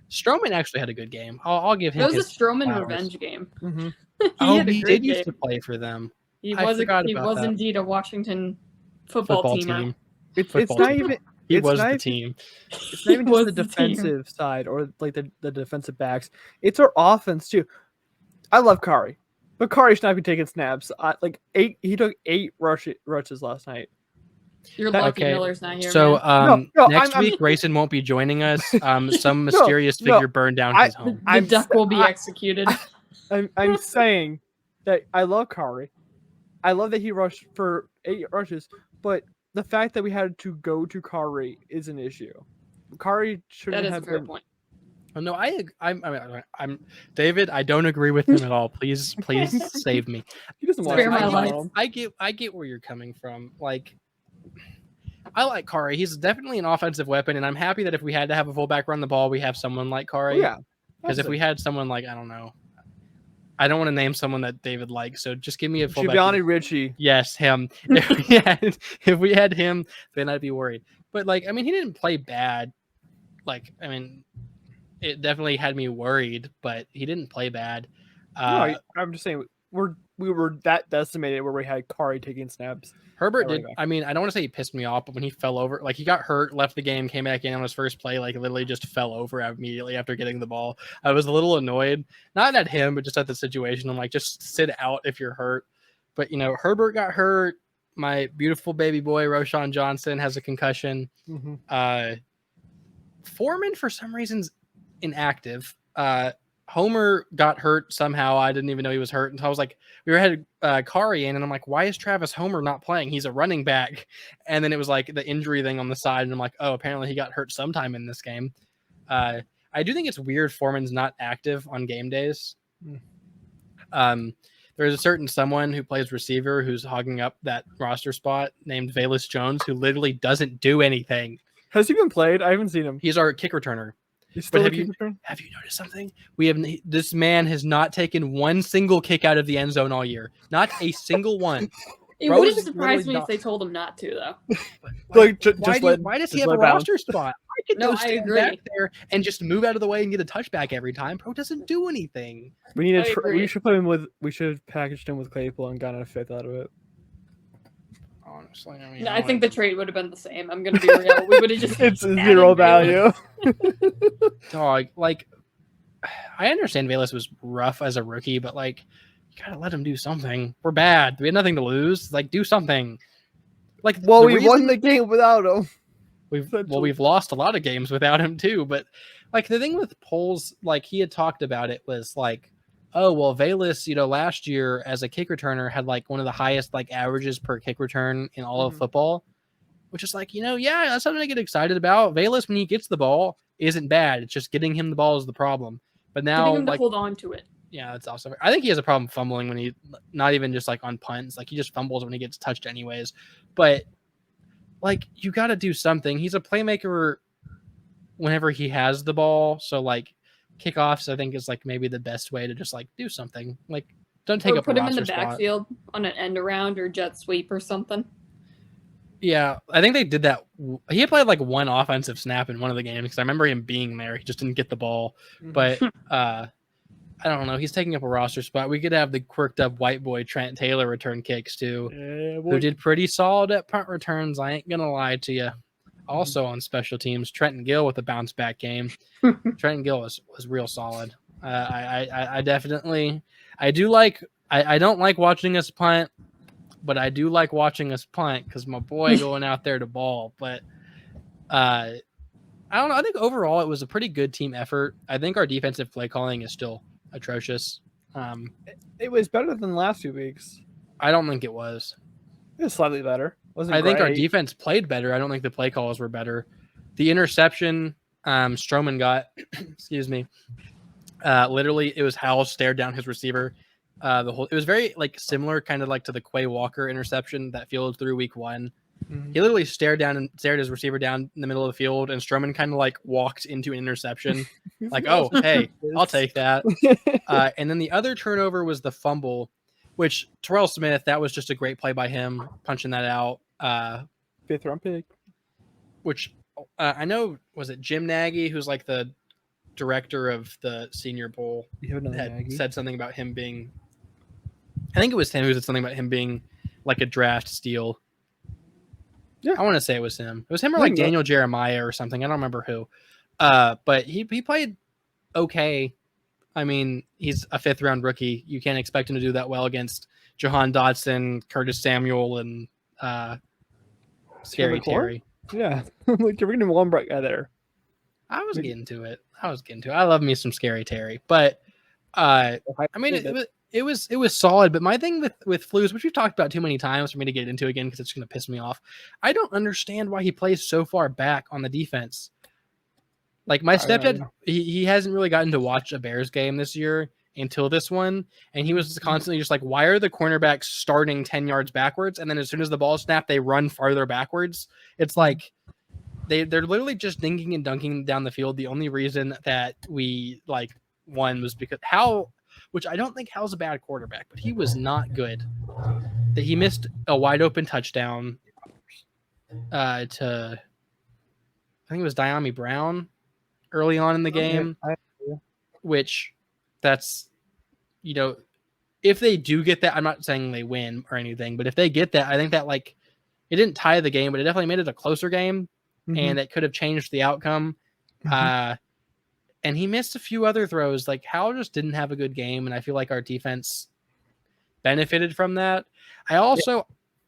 Stroman actually had a good game. I'll give him. It was a Stroman revenge game. Mm-hmm. He did used to play for them. He was indeed a Washington football team. It's not even. He was the team. It's not even just the defensive side or like the defensive backs. It's our offense too. I love Kari. But Kari should not be taking snaps. Like 8, he took 8 rushes last night. You're lucky Okay. Miller's not here. So man. next week Grayson won't be joining us. Some mysterious figure burned down his home. The duck will be executed. I'm saying that I love Kari. I love that he rushed for 8 rushes, but the fact that we had to go to Kari is an issue. Kari shouldn't That is have a fair been. point. Oh, no, I'm David. I don't agree with him at all. Please save me. He doesn't want Spare to my be life. home. I get where you're coming from. Like, I like Kari. He's definitely an offensive weapon, and I'm happy that if we had to have a fullback run the ball, we have someone like Kari. Yeah, Because if we had someone like, I don't know, I don't want to name someone that David likes, so just give me a fullback. Shibiani Ritchie. Yes, him. If we had him, then I'd be worried. But like, I mean, he didn't play bad. Like, I mean, it definitely had me worried, but he didn't play bad. No, I'm just saying we were that decimated where we had Kari taking snaps. Herbert did. I mean, I don't want to say he pissed me off, but when he fell over, like he got hurt, left the game, came back in on his first play, like literally just fell over immediately after getting the ball. I was a little annoyed, not at him, but just at the situation. I'm like, just sit out if you're hurt. But you know, Herbert got hurt. My beautiful baby boy Roshan Johnson has a concussion. Mm-hmm. Foreman for some reason's inactive. Homer got hurt somehow. I didn't even know he was hurt until I was like, we had Kari in, and I'm like, why is Travis Homer not playing? He's a running back. And then it was like the injury thing on the side, and I'm like, oh, apparently he got hurt sometime in this game. I do think it's weird Foreman's not active on game days. There's a certain someone who plays receiver who's hogging up that roster spot named Velus Jones, who literally doesn't do anything. Has he been played? I haven't seen him. He's our kick returner. But have you noticed something? This man has not taken one single kick out of the end zone all year. Not a single one. It wouldn't surprise me if they told him not to, though. Why does he have a roster spot? I could go stand back there and just move out of the way and get a touchback every time. Bro doesn't do anything. We should put him with. We should have packaged him with Claypool and gotten a 5th out of it. Honestly, I think the trade would have been the same. I'm gonna be real. We would have just it's 0 value. Dog, like I understand Velus was rough as a rookie, but like you gotta let him do something. We're bad. We had nothing to lose. Like do something. Like we won the game without him. We've lost a lot of games without him too. But like the thing with Poles, like he had talked about it was like, oh, well, Velus, last year as a kick returner had like one of the highest like averages per kick return in all of football, which is like, yeah, that's something to get excited about. Velus, when he gets the ball, isn't bad. It's just getting him the ball is the problem. But now, getting him to hold on to it. Yeah, that's awesome. I think he has a problem fumbling when he, not even just like on punts, like he just fumbles when he gets touched anyways. But like, you got to do something. He's a playmaker whenever he has the ball. So like, kickoffs, I think, is like maybe the best way to just like do something. Like, don't take up a roster spot. Put him in the backfield on an end around or jet sweep or something. Yeah, I think they did that. He had played like one offensive snap in one of the games because I remember him being there. He just didn't get the ball. But I don't know. He's taking up a roster spot. We could have the quirked up white boy Trent Taylor return kicks too, who did pretty solid at punt returns. I ain't gonna lie to you. Also on special teams, Trenton Gill with a bounce back game. Trenton Gill was real solid. I definitely, I don't like watching us punt, but I do like watching us punt because my boy going out there to ball. But I don't know. I think overall it was a pretty good team effort. I think our defensive play calling is still atrocious. It was better than the last 2 weeks. I don't think it was. It was slightly better. I think our defense played better. I don't think the play calls were better. The interception Stroman got, excuse me, literally it was Howell stared down his receiver. It was very like similar, kind of like to the Quay Walker interception that fielded through week 1. He literally stared his receiver down in the middle of the field, and Stroman kind of like walked into an interception, like, oh, hey, I'll take that. And then the other turnover was the fumble, which Terrell Smith, that was just a great play by him, punching that out. 5th round pick. Which I know, was it Jim Nagy, who's like the director of the Senior Bowl, had said something about him being, I think it was him who said something about him being like a draft steal. Yeah, I want to say it was him. It was him or like Daniel Jeremiah or something. I don't remember who. But he played okay. I mean, he's a 5th-round rookie. You can't expect him to do that well against Jahan Dotson, Curtis Samuel, and Scary Terry. Yeah, like you're getting one bright guy there. I was getting to it. I love me some Scary Terry, but I mean, it was solid. But my thing with Flus, which we've talked about too many times for me to get into again because it's going to piss me off. I don't understand why he plays so far back on the defense. Like my stepdad, he hasn't really gotten to watch a Bears game this year until this one, and he was constantly just like, "Why are the cornerbacks starting 10 yards backwards, and then as soon as the ball snapped, they run farther backwards?" It's like they're literally just dinking and dunking down the field. The only reason that we won was because which I don't think Hal's a bad quarterback, but he was not good. That he missed a wide open touchdown to I think it was Diami Brown early on in the game, which that's, if they do get that, I'm not saying they win or anything, but if they get that, I think that it didn't tie the game, but it definitely made it a closer game, and it could have changed the outcome. And he missed a few other throws. Hal just didn't have a good game, and I feel like our defense benefited from that.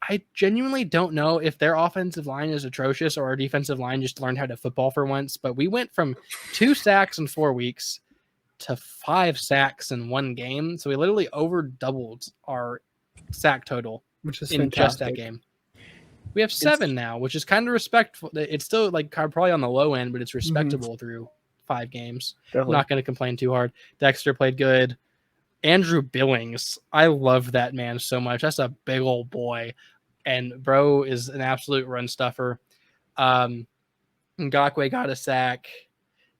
I genuinely don't know if their offensive line is atrocious or our defensive line just learned how to football for once, but we went from 2 sacks in 4 weeks to 5 sacks in 1 game. So we literally over doubled our sack total, which is in fantastic. Just that game. We have 7 now, which is kind of respectful. It's still probably on the low end, but it's respectable through 5 games. Definitely. I'm not going to complain too hard. Dexter played good. Andrew Billings, I love that man so much. That's a big old boy, and bro is an absolute run stuffer. Ngakoue got a sack.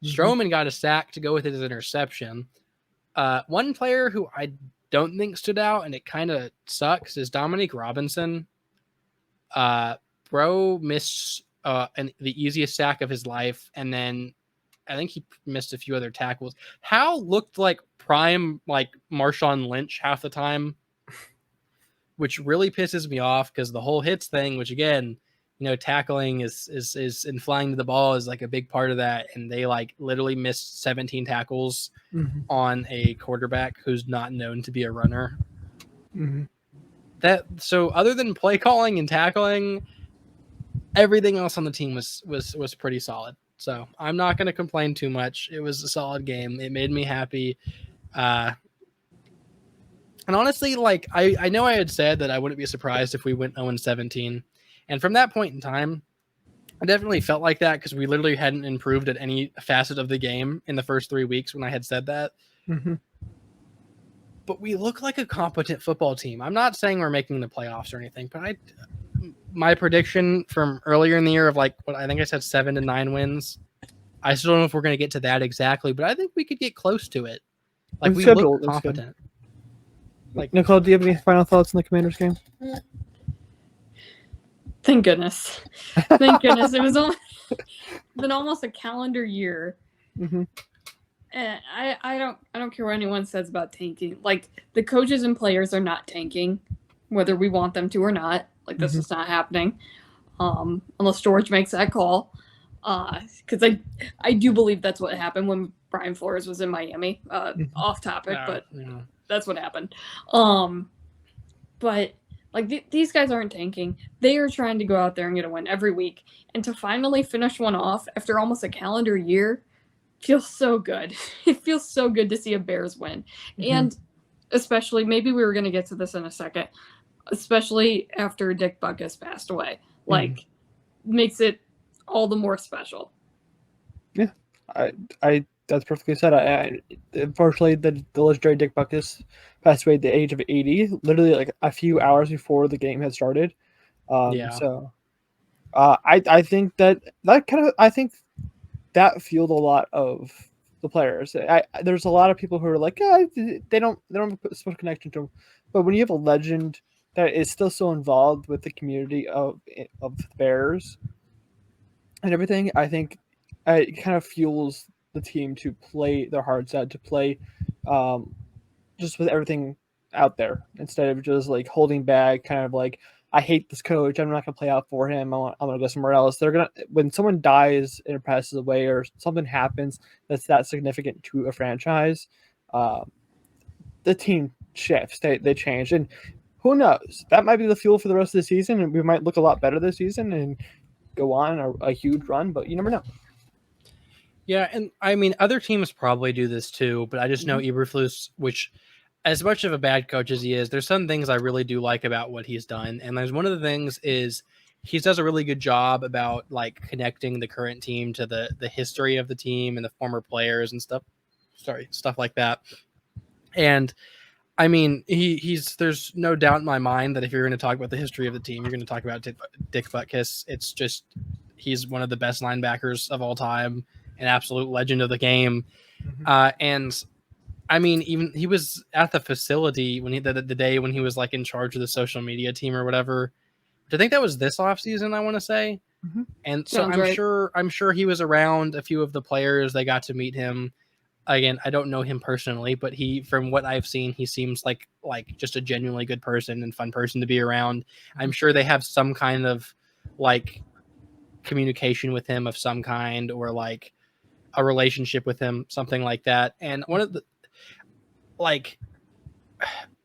Stroman got a sack to go with his interception. One player who I don't think stood out, and it kind of sucks, is Dominique Robinson. Bro missed the easiest sack of his life, and then I think he missed a few other tackles. Hal looked like prime Marshawn Lynch half the time, which really pisses me off because the whole hits thing, which again, tackling is and flying to the ball is a big part of that, and they literally missed 17 tackles on a quarterback who's not known to be a runner. So other than play calling and tackling, everything else on the team was pretty solid. So I'm not going to complain too much. It was a solid game. It made me happy. And honestly, I know I had said that I wouldn't be surprised if we went 0-17. And from that point in time, I definitely felt like that because we literally hadn't improved at any facet of the game in the first 3 weeks when I had said that. But we look like a competent football team. I'm not saying we're making the playoffs or anything, but my prediction from earlier in the year of what I think I said 7 to 9 wins. I still don't know if we're going to get to that exactly, but I think we could get close to it. We look competent. Nicole, do you have any final thoughts on the Commanders game? Thank goodness. Thank goodness. It was been almost a calendar year. And I don't care what anyone says about tanking. The coaches and players are not tanking, whether we want them to or not. This is not happening, unless George makes that call. Because I do believe that's what happened when Brian Flores was in Miami. Off topic, but that's what happened. But these guys aren't tanking. They are trying to go out there and get a win every week, and to finally finish one off after almost a calendar year feels so good. It feels so good to see a Bears win, and especially maybe we were going to get to this in a second. Especially after Dick Butkus passed away, makes it all the more special. Yeah, I that's perfectly said. Unfortunately, the legendary Dick Butkus passed away at the age of 80, literally a few hours before the game had started. So, I think I think that fueled a lot of the players. There's a lot of people who are they don't have a special connection to him, but when you have a legend that is still so involved with the community of the Bears and everything, I think it kind of fuels the team to play their hearts out, to play just with everything out there instead of just holding back, kind of I hate this coach, I'm not going to play out for him, I'm going to go somewhere else. When someone dies and passes away or something happens that's that significant to a franchise, the team shifts. They change, and who knows? That might be the fuel for the rest of the season, and we might look a lot better this season and go on a huge run. But you never know. Yeah, and I mean, other teams probably do this too, but I just know Eberflus, which, as much of a bad coach as he is, there's some things I really do like about what he's done, and there's one of the things is he does a really good job about like connecting the current team to the history of the team and the former players and stuff. Stuff like that. And I mean, he's there's no doubt in my mind that if you're going to talk about the history of the team, you're going to talk about Dick Butkus. It's just he's one of the best linebackers of all time, an absolute legend of the game. And I mean, even he was at the facility when the day when he was like in charge of the social media team or whatever. I think that was this offseason, I want to say. And so I'm sure he was around a few of the players. They got to meet him. Again, I don't know him personally, but from what I've seen, he seems like just a genuinely good person and fun person to be around. I'm sure they have some kind of like communication with him of some kind, or like a relationship with him, something like that. And one of the like,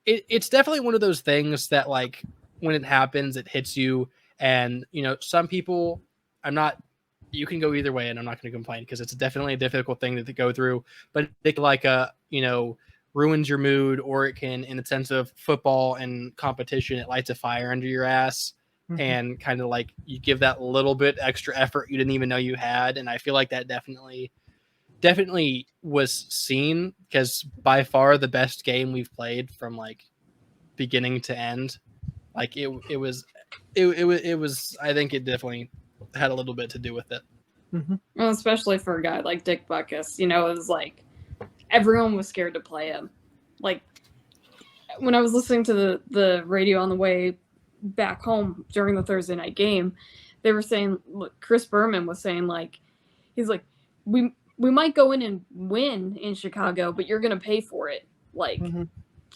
it's definitely one of those things that like when it happens, it hits you. And some people, you can go either way, and I'm not going to complain because it's definitely a difficult thing to go through, but it like ruins your mood, or it can, in the sense of football and competition, it lights a fire under your ass and kind of like you give that little bit extra effort you didn't even know you had. And I feel like that definitely was seen, because by far the best game we've played from like beginning to end. Like it was, I think it definitely had a little bit to do with it. Well, especially for a guy like Dick Butkus, it was like everyone was scared to play him. Like when I was listening to the radio on the way back home during the Thursday night game, they were saying, Chris Berman was saying, like, he's like, we might go in and win in Chicago, but you're going to pay for it. Like,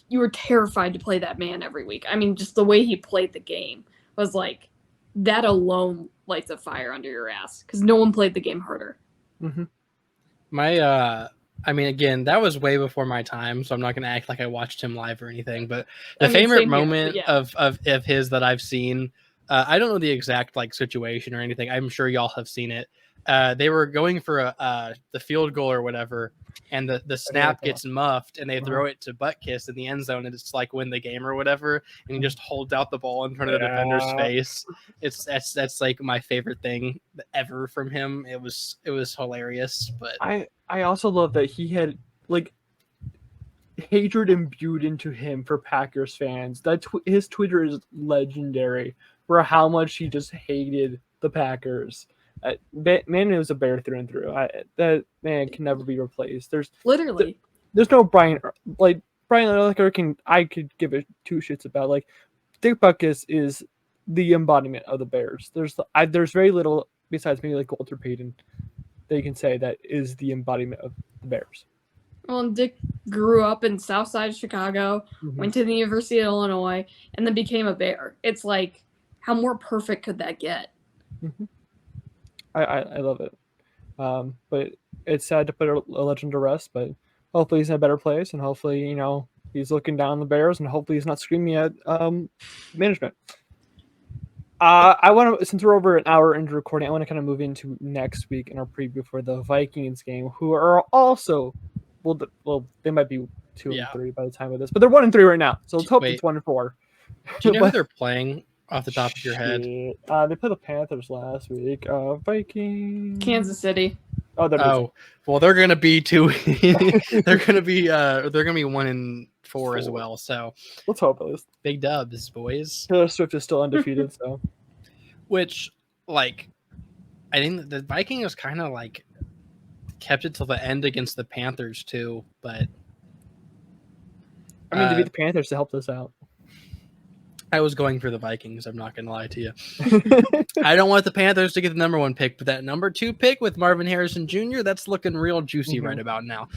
you were terrified to play that man every week. I mean, just the way he played the game was like, that alone lights a fire under your ass, because no one played the game harder. I mean, again, that was way before my time, so I'm not going to act like I watched him live or anything. But the favorite moment of his that I've seen, I don't know the exact like situation or anything. I'm sure y'all have seen it. They were going for the field goal or whatever, and the snap gets muffed, and they throw it to Butkus in the end zone, and it's like win the game or whatever, and he just holds out the ball in front of the defender's face. That's like my favorite thing ever from him. It was hilarious. But I also love that he had like hatred imbued into him for Packers fans. His Twitter is legendary for how much he just hated the Packers. Man, it was a bear through and through. That man can never be replaced. There's no Brian Urlacher I could give it two shits about. Like, Dick Butkus is the embodiment of the Bears. There's very little besides maybe like Walter Payton that you can say that is the embodiment of the Bears. Well, and Dick grew up in South Side Chicago, went to the University of Illinois, and then became a Bear. It's like, how more perfect could that get? I love it. But it's sad to put a legend to rest, but hopefully he's in a better place, and hopefully, he's looking down on the Bears, and hopefully he's not screaming at management. Since we're over an hour into recording, I want to kind of move into next week in our preview for the Vikings game, who are also, they might be 2-3 by the time of this, but they're 1-3 right now. So let's hope it's 1-4. Do you know who they're playing off the top of your head? They played the Panthers last week. Vikings, Kansas City. Well, they're gonna be two. they're gonna be 1-4 as well. So let's hope at least. Big dubs, boys. Taylor Swift is still undefeated. So, which, like, I think the Vikings kind of like kept it till the end against the Panthers too. But I mean, to beat the Panthers to help us out. I was going for the Vikings. I'm not going to lie to you. I don't want the Panthers to get the number 1 pick, but that number 2 pick with Marvin Harrison Jr., that's looking real juicy right about now.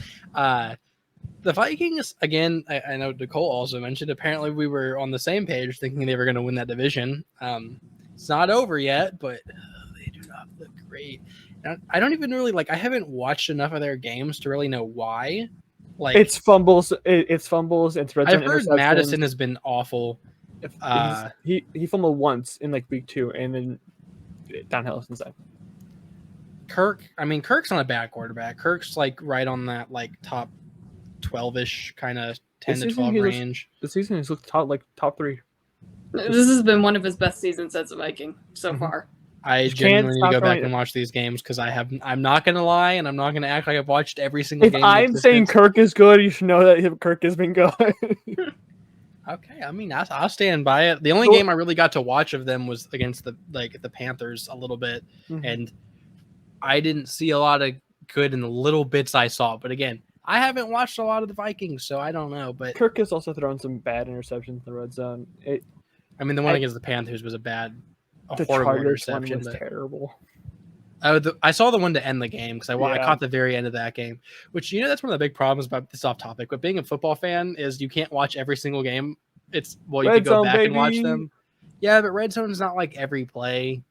The Vikings, again, I know Nicole also mentioned, apparently we were on the same page thinking they were going to win that division. It's not over yet, but they do not look great. I don't even really, I haven't watched enough of their games to really know why. Like It's fumbles. It's fumbles. It's red zone I've heard interceptions. Madison has been awful. He fumbled once in like week 2, and then downhill since then. Kirk's not a bad quarterback. Kirk's like right on that like top 12-ish kind of 10 to 12 range. This season he's looked top 3. This has been one of his best seasons as a Viking so far. I genuinely need to go back and watch these games because I'm not gonna lie, and I'm not gonna act like I've watched every single game. If I'm saying Kirk is good, you should know that Kirk has been good. Okay, I mean I'll stand by it. The only game I really got to watch of them was against the Panthers a little bit, and I didn't see a lot of good in the little bits I saw. But again, I haven't watched a lot of the Vikings, so I don't know. But Kirk has also thrown some bad interceptions in the red zone. The one against the Panthers was the horrible Chargers interception. One was terrible. I saw the one to end the game because I caught the very end of that game. Which that's one of the big problems about this off topic. But being a football fan is you can't watch every single game. You could go back and watch them. Yeah, but red zone is not like every play.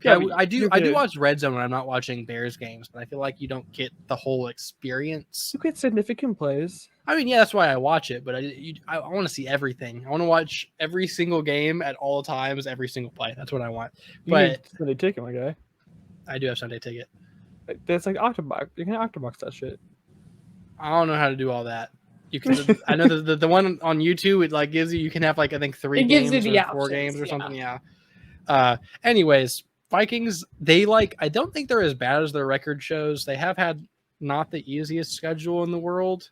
Yeah, I do watch red zone when I'm not watching Bears games, but I feel like you don't get the whole experience. You get significant plays. That's why I watch it, but I want to see everything. I want to watch every single game at all times, every single play. That's what I want. But Sunday ticket, my guy. I do have Sunday ticket. That's like Octobox. You can Octobox that shit. I don't know how to do all that. You can. I know the one on YouTube it like gives you can have like I think 3 games or 4 games or something. Yeah. Anyways. Vikings, I don't think they're as bad as their record shows. They have had not the easiest schedule in the world.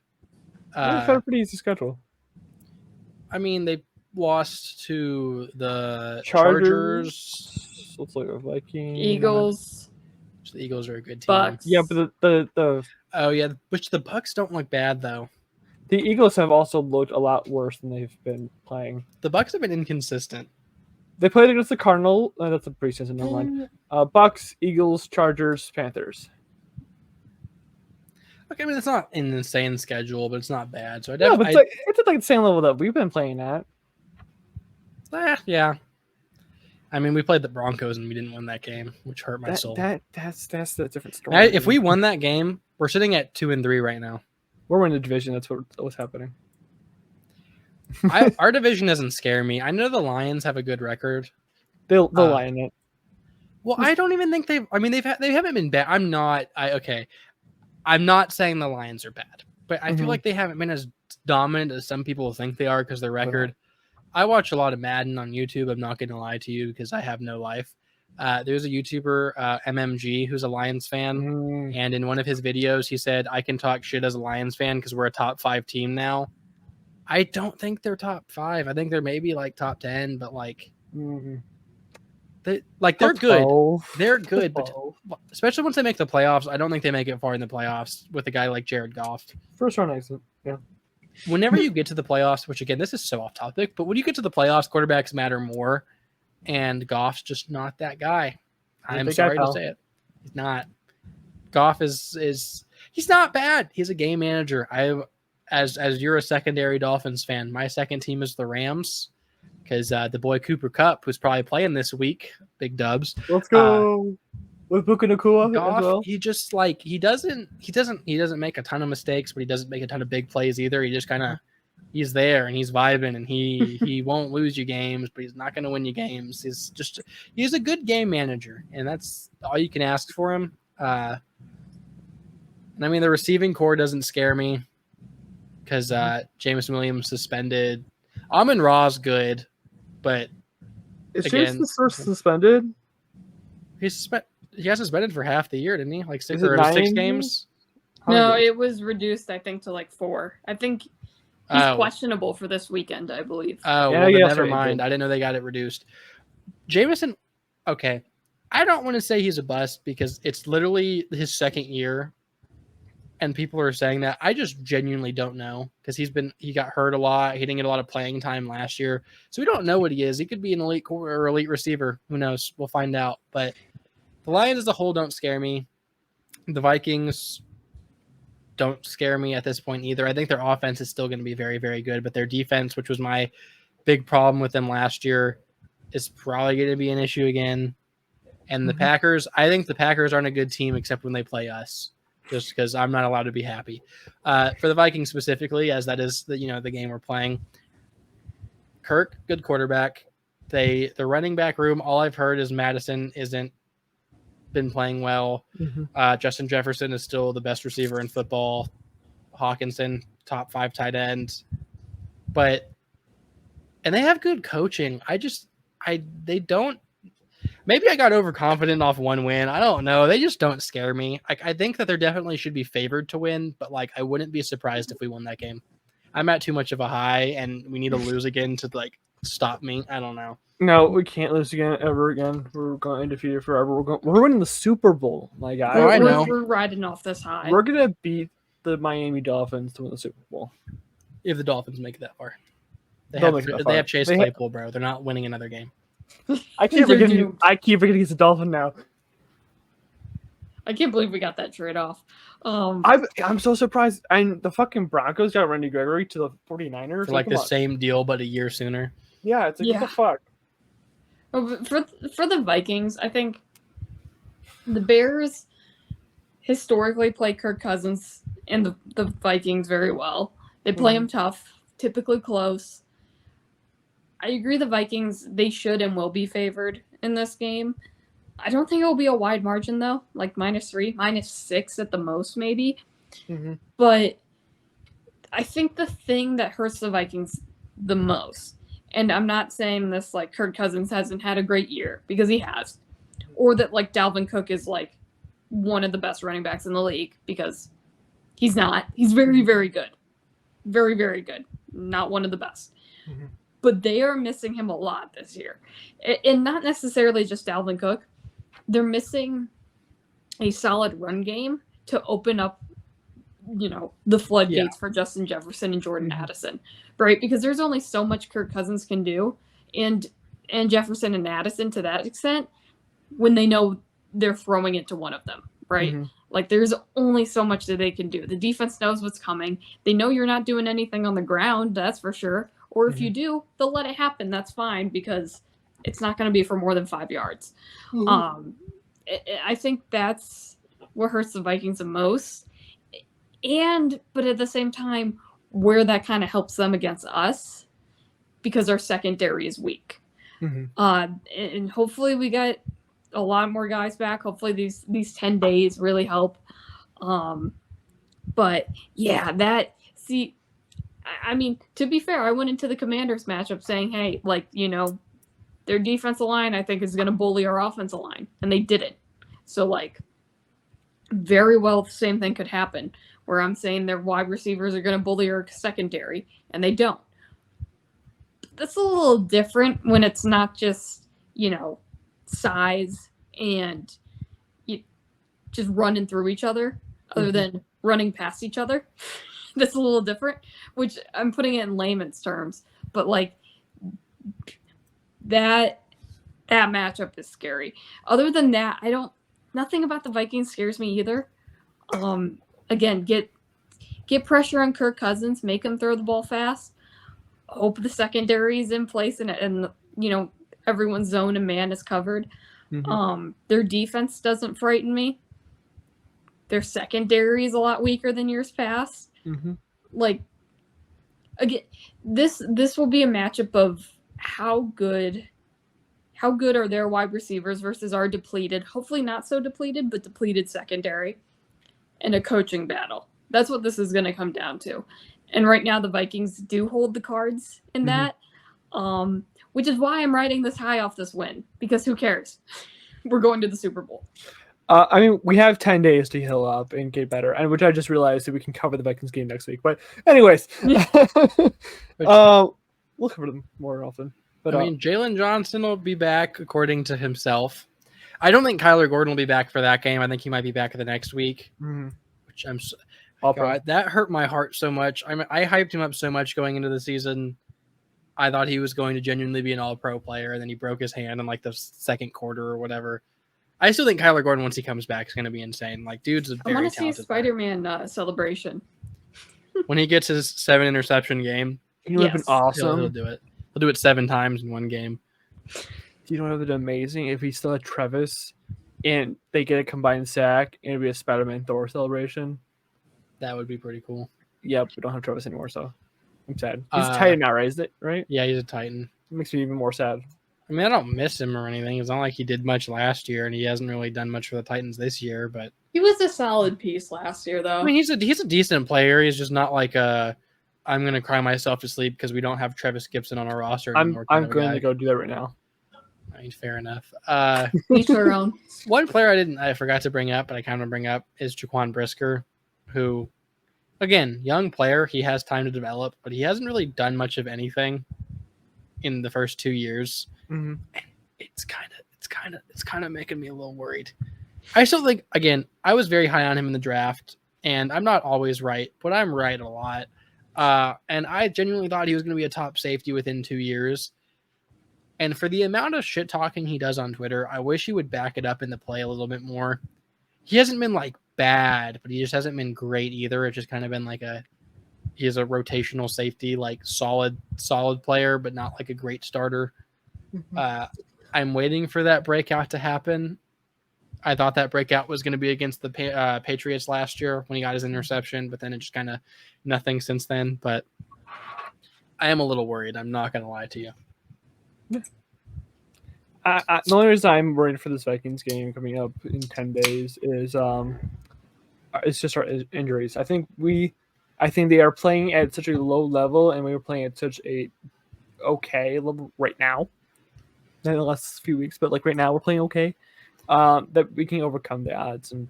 They've had a pretty easy schedule. They lost to the Chargers. Looks like a Viking. Eagles. The Eagles are a good team. Bucks. Yeah, but which the Bucks don't look bad though. The Eagles have also looked a lot worse than they've been playing. The Bucks have been inconsistent. They played against the Cardinals. That's a preseason. Never mind. Bucks, Eagles, Chargers, Panthers. Okay, it's not an insane schedule, but it's not bad. So it's like the same level that we've been playing at. Yeah. We played the Broncos and we didn't win that game, which hurt my soul. That's the different story. If we won that game, we're sitting at 2-3 right now. We're winning the division. That's what's happening. Our division doesn't scare me. I know the Lions have a good record. They'll lie in it. Well, I don't even think they haven't been bad. I'm not saying the Lions are bad, but I feel like they haven't been as dominant as some people think they are because their record. I watch a lot of Madden on YouTube. I'm not going to lie to you because I have no life. There's a YouTuber, MMG, who's a Lions fan, and in one of his videos, he said, "I can talk shit as a Lions fan because we're a top 5 team now." I don't think they're top 5. I think they're maybe like top 10, but they're good. 12. They're good, but especially once they make the playoffs, I don't think they make it far in the playoffs with a guy like Jarett Goff. First round exit, yeah. Whenever you get to the playoffs, which again, this is so off topic, but when you get to the playoffs, quarterbacks matter more, and Goff's just not that guy. I'm sorry to say it. He's not. Goff is he's not bad. He's a game manager. As you're a secondary Dolphins fan, my second team is the Rams because the boy Cooper Kupp, who's probably playing this week, big dubs. Let's go with Puka Nacua Goff, as well. He just he doesn't make a ton of mistakes, but he doesn't make a ton of big plays either. He just kind of he's there and he's vibing and he won't lose you games, but he's not going to win you games. He's a good game manager, and that's all you can ask for him. The receiving core doesn't scare me. Because Jameson Williams suspended. Amon-Ra's good, but is Jameson suspended? He got suspended for half the year, didn't he? Like 6 games? No, it was reduced, I think, to like 4. I think he's questionable for this weekend, I believe. Oh, well, never mind. I didn't know they got it reduced. Jameson, okay. I don't want to say he's a bust because it's literally his second year. And people are saying that. I just genuinely don't know because he got hurt a lot. He didn't get a lot of playing time last year. So we don't know what he is. He could be an elite core or elite receiver. Who knows? We'll find out. But the Lions as a whole don't scare me. The Vikings don't scare me at this point either. I think their offense is still going to be very, very good. But their defense, which was my big problem with them last year, is probably going to be an issue again. And the Packers, I think the Packers aren't a good team except when they play us. just because I'm not allowed to be happy. For the Vikings specifically, as that is the game we're playing. Kirk, good quarterback. The running back room, all I've heard is Madison isn't been playing well. Justin Jefferson is still the best receiver in football. Hawkinson, top 5 tight ends. And they have good coaching. They don't. Maybe I got overconfident off one win. I don't know. They just don't scare me. I think that they definitely should be favored to win, but I wouldn't be surprised if we won that game. I'm at too much of a high, and we need to lose again to stop me. I don't know. No, we can't lose again ever again. We're going undefeated forever. We're winning the Super Bowl, my guy. I know. We're riding off this high. We're gonna beat the Miami Dolphins to win the Super Bowl. If the Dolphins make it that far, they have Chase Claypool, bro. They're not winning another game. I keep forgetting he's a Dolphin now. I can't believe we got that trade off. I'm so surprised. And the fucking Broncos got Randy Gregory to the 49ers. For the same deal, but a year sooner. Yeah, it's what the fuck? For the Vikings, I think the Bears historically play Kirk Cousins and the Vikings very well. They play him tough, typically close. I agree the Vikings, they should and will be favored in this game. I don't think it will be a wide margin, though, -3, -6 at the most, maybe. But I think the thing that hurts the Vikings the most, and I'm not saying this Kirk Cousins hasn't had a great year, because he has, or that Dalvin Cook is one of the best running backs in the league, because he's not. He's very, very good. Very, very good. Not one of the best. But they are missing him a lot this year. And not necessarily just Dalvin Cook. They're missing a solid run game to open up, the floodgates for Justin Jefferson and Jordan Addison, right? Because there's only so much Kirk Cousins can do, and Jefferson and Addison to that extent, when they know they're throwing it to one of them, right? There's only so much that they can do. The defense knows what's coming. They know you're not doing anything on the ground, that's for sure. Or if you do, they'll let it happen. That's fine, because it's not going to be for more than 5 yards. I think that's what hurts the Vikings the most. But at the same time, where that kind of helps them against us, because our secondary is weak. And hopefully we get a lot more guys back. Hopefully these 10 days really help. But yeah, I mean, to be fair, I went into the Commanders matchup saying, hey, their defensive line, I think, is going to bully our offensive line. And they didn't. So, very well, the same thing could happen, where I'm saying their wide receivers are going to bully our secondary, and they don't. That's a little different when it's not just, size and just running through each other, other than running past each other. That's a little different, which I'm putting it in layman's terms. But that matchup is scary. Other than that, nothing about the Vikings scares me either. Again, get pressure on Kirk Cousins, make him throw the ball fast. Hope the secondary is in place and everyone's zone and man is covered. Their defense doesn't frighten me. Their secondary is a lot weaker than years past. Again, this will be a matchup of how good are their wide receivers versus our depleted, hopefully not so depleted, but depleted secondary, and a coaching battle. That's what this is going to come down to. And right now the Vikings do hold the cards in that, which is why I'm riding this high off this win, because who cares? We're going to the Super Bowl. I mean, we have 10 days to heal up and get better, and which I just realized that we can cover the Vikings game next week. But anyways, we'll cover them more often. But I mean, Jalen Johnson will be back according to himself. I don't think Kyler Gordon will be back for that game. I think he might be back the next week, which God, that hurt my heart so much. I hyped him up so much going into the season. I thought he was going to genuinely be an all-pro player, and then he broke his hand in the second quarter or whatever. I still think Kyler Gordon, once he comes back, is going to be insane. Dude's a very talented player. I want to see a Spider-Man celebration. When he gets his 7 interception game, he would have been awesome. He'll do it. He'll do it 7 times in one game. You know what would have been amazing if he still had Travis and they get a combined sack, and it'd be a Spider-Man Thor celebration. That would be pretty cool. Yep, we don't have Travis anymore, so I'm sad. He's Titan now, right? Is it right? Yeah, he's a Titan. It makes me even more sad. I mean, I don't miss him or anything. It's not like he did much last year, and he hasn't really done much for the Titans this year. But He was a solid piece last year, though. I mean, he's a decent player. He's just not like I'm gonna cry myself to sleep because we don't have Travis Gibson on our roster anymore. I'm going to go do that right now. I mean, fair enough. Each their own. One player I forgot to bring up, but I kind of bring up is Jaquan Brisker, who, again, young player. He has time to develop, but he hasn't really done much of anything in the first 2 years. Mm-hmm. It's kind of making me a little worried. I still think, again, I was very high on him in the draft, and I'm not always right, but I'm right a lot. And I genuinely thought he was going to be a top safety within 2 years. And for the amount of shit talking he does on Twitter, I wish he would back it up in the play a little bit more. He hasn't been like bad, but he just hasn't been great either. It's just kind of been like he's a rotational safety, like solid player, but not like a great starter. Mm-hmm. I'm waiting for that breakout to happen. I thought that breakout was going to be against the Patriots last year when he got his interception, but then it just kind of nothing since then. But I am a little worried. I'm not going to lie to you. The only reason I'm worried for this Vikings game coming up in 10 days is it's just our injuries. I think they are playing at such a low level, and we were playing at such a okay level right now. Not in the last few weeks, but like right now we're playing okay. That we can overcome the odds and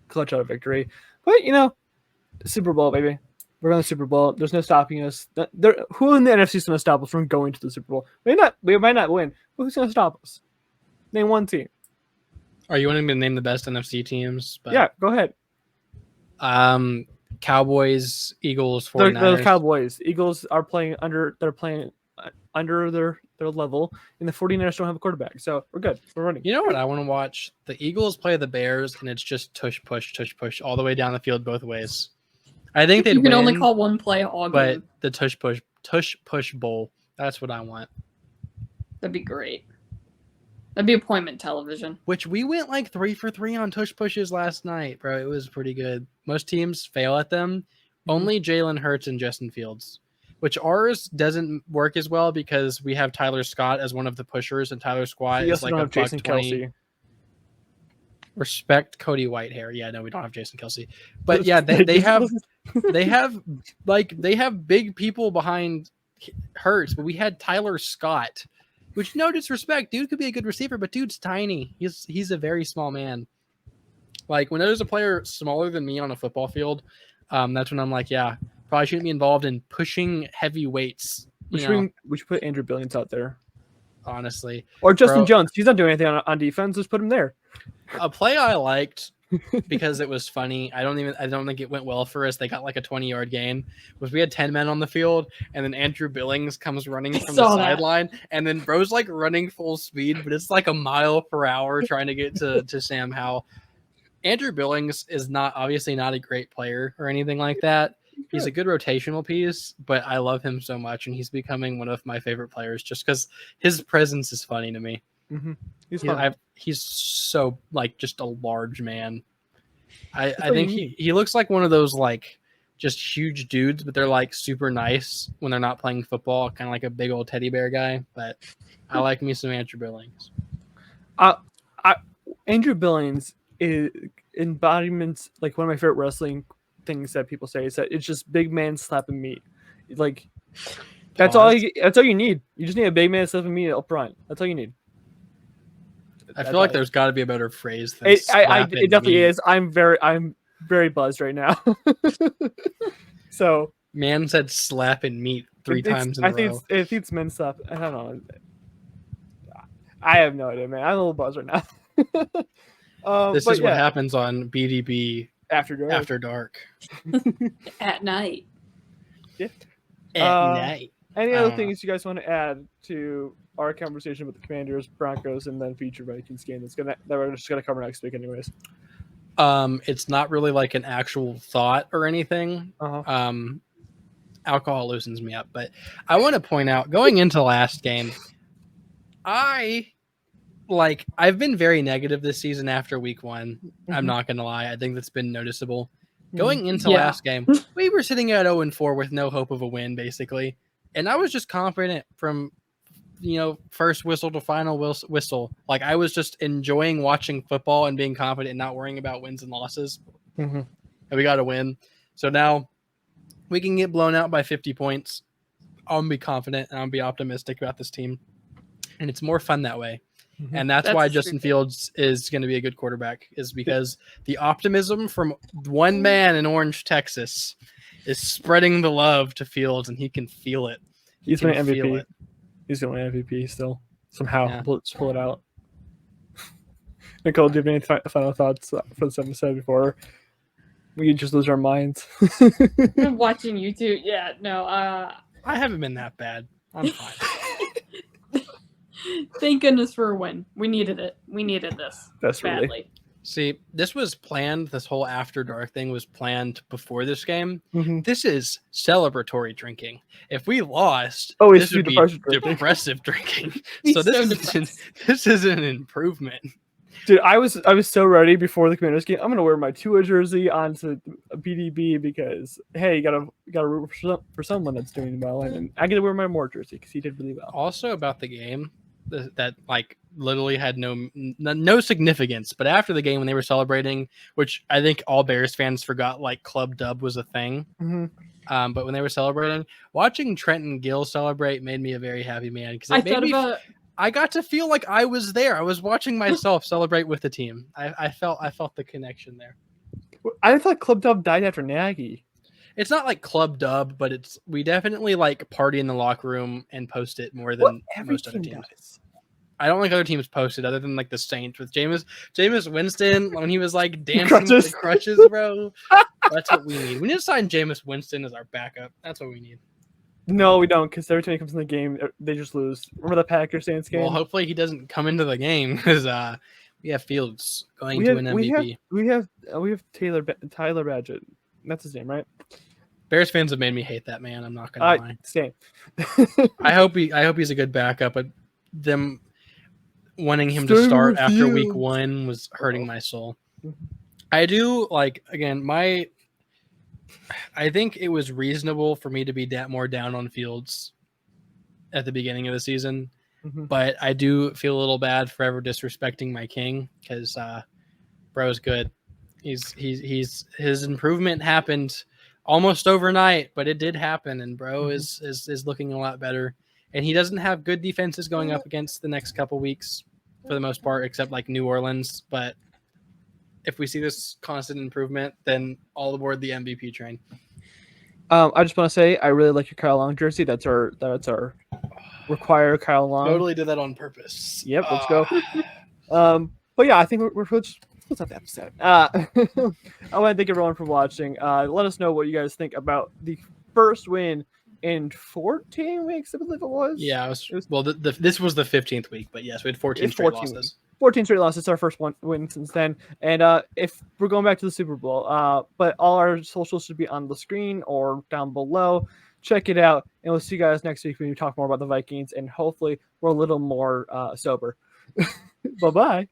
clutch out a victory. But Super Bowl, baby. We're going to the Super Bowl. There's no stopping us. Who in the NFC is going to stop us from going to the Super Bowl? We might not win, but who's going to stop us? Name one team. Are you wanting me to name the best NFC teams? Yeah, go ahead. Cowboys, Eagles, 49ers. The Cowboys. Eagles are playing under. They're playing under their level, and the 49ers don't have a quarterback, so we're good. We're running. You know what I want to watch? The Eagles play the Bears, and it's just tush push all the way down the field both ways. I think they'd You can win, only call one play all but game. the tush push bowl. That's what I want. That'd be great. That'd be appointment television. Which we went like 3 for 3 on tush pushes last night, bro. It was pretty good. Most teams fail at them. Only Jalen Hurts and Justin Fields. Which ours doesn't work as well because we have Tyler Scott as one of the pushers, and Tyler Scott is like a Jason Kelce. Respect Cody Whitehair. Yeah, no, we don't have Jason Kelce. But yeah, they have big people behind Hurts, but we had Tyler Scott, which no disrespect, dude could be a good receiver, but dude's tiny. He's a very small man. Like when there's a player smaller than me on a football field, that's when I'm like, yeah, probably shouldn't be involved in pushing heavy weights. We should put Andrew Billings out there. Honestly. Or Justin Jones. He's not doing anything on defense. Just put him there. A play I liked because it was funny. I don't think it went well for us. They got like a 20-yard gain. Was we had 10 men on the field, and then Andrew Billings comes running from the sideline, and then bro's like running full speed, but it's like a mile per hour trying to get to Sam Howell. Andrew Billings is obviously not a great player or anything like that. He's a good rotational piece, but I love him so much, and he's becoming one of my favorite players just because his presence is funny to me. Mm-hmm. He's so like just a large man. I think he looks like one of those like just huge dudes, but they're like super nice when they're not playing football, kind of like a big old teddy bear guy. But I like me some Andrew Billings. Andrew Billings is embodiments like one of my favorite wrestling things that people say is that it's just big man slapping meat. Like that's all you need. You just need a big man slapping meat up front. That's all you need. I feel like there's got to be a better phrase than it definitely meat. Is. I'm very buzzed right now. So man said slapping meat 3 times in a row. I think it's men slap. I don't know. I have no idea, man. I'm a little buzzed right now. This is what happens on BDB after dark. At night. Yeah. At night. Any other things you guys want to add to our conversation with the Commanders, Broncos, and then future Vikings game that we're just gonna cover next week, anyways? It's not really like an actual thought or anything. Uh-huh. Alcohol loosens me up, but I want to point out going into last game, I like I've been very negative this season after week 1. I'm Mhm. not gonna lie. I think that's been noticeable. Mhm. Going into Yeah. last game, we were sitting at 0-4 with no hope of a win, basically. And I was just confident from first whistle to final whistle. Like I was just enjoying watching football and being confident and not worrying about wins and losses. Mhm. And we got to win. So now we can get blown out by 50 points. I'll be confident and I'll be optimistic about this team. And it's more fun that way. Mhm. And that's That's why true. Justin Fields is going to be a good quarterback, is because the optimism from one man in Orange, Texas is spreading the love to Fields, and he can feel it. He's can winning feel MVP. it. He's going to win MVP still. Somehow. Yeah. Let's pull it out. Nicole, do you have any final thoughts for this episode before we just lose our minds? Watching YouTube. Yeah, no. I haven't been that bad. I'm fine. Thank goodness for a win. We needed it. We needed this That's really. badly. See, this was planned. This whole After Dark thing was planned before this game. Mhm. This is celebratory drinking. If we lost, Oh, it's this would be depressive drinking. Be So this so is depressed. this is an improvement. Dude, I was so ready before the Commanders game. I'm gonna wear my Tua jersey onto BDB because hey, you gotta root for someone that's doing well, and I get to wear my Moore jersey because he did really well. Also about the game, that like literally had no significance. But after the game, when they were celebrating, which I think all Bears fans forgot, like Club Dub was a thing. Mm-hmm. But when they were celebrating, watching Trent and Gill celebrate made me a very happy man because I thought about. I got to feel like I was there. I was watching myself celebrate with the team. I felt the connection there. I thought Club Dub died after Nagy. It's not like Club Dub, but we definitely like party in the locker room and post it more than most other teams. Does. I don't like other teams posted other than like the Saints with Jameis Winston when he was like dancing with the crutches, bro. That's what we need. We need to sign Jameis Winston as our backup. That's what we need. No, we don't, because every time he comes in the game, they just lose. Remember the Packers Saints game? Well, hopefully he doesn't come into the game because we have Fields going to an MVP. We have Tyler Badgett. That's his name, right? Bears fans have made me hate that man. I'm not gonna lie. Same. I hope he's a good backup, but them wanting him to start after week 1 was hurting my soul. I do like, again, I think it was reasonable for me to be more down on Fields at the beginning of the season, but I do feel a little bad for ever disrespecting my king because bro's good. His improvement happened almost overnight, but it did happen, and bro is looking a lot better. And he doesn't have good defenses going up against the next couple weeks for the most part, except like New Orleans. But if we see this constant improvement, then all aboard the MVP train. I just want to say I really like your Kyle Long jersey. That's our require Kyle Long. Totally did that on purpose. Yep, let's go. But yeah, I think we're let's stop the episode. I want to thank everyone for watching. Let us know what you guys think about the first win in 14 weeks, I believe it was. Yeah, this was the 15th week, but yes, we had 14 straight losses. 14 straight losses. It's our first win since then. And if we're going back to the Super Bowl, but all our socials should be on the screen or down below. Check it out, and we'll see you guys next week when we talk more about the Vikings, and hopefully we're a little more sober. Bye-bye.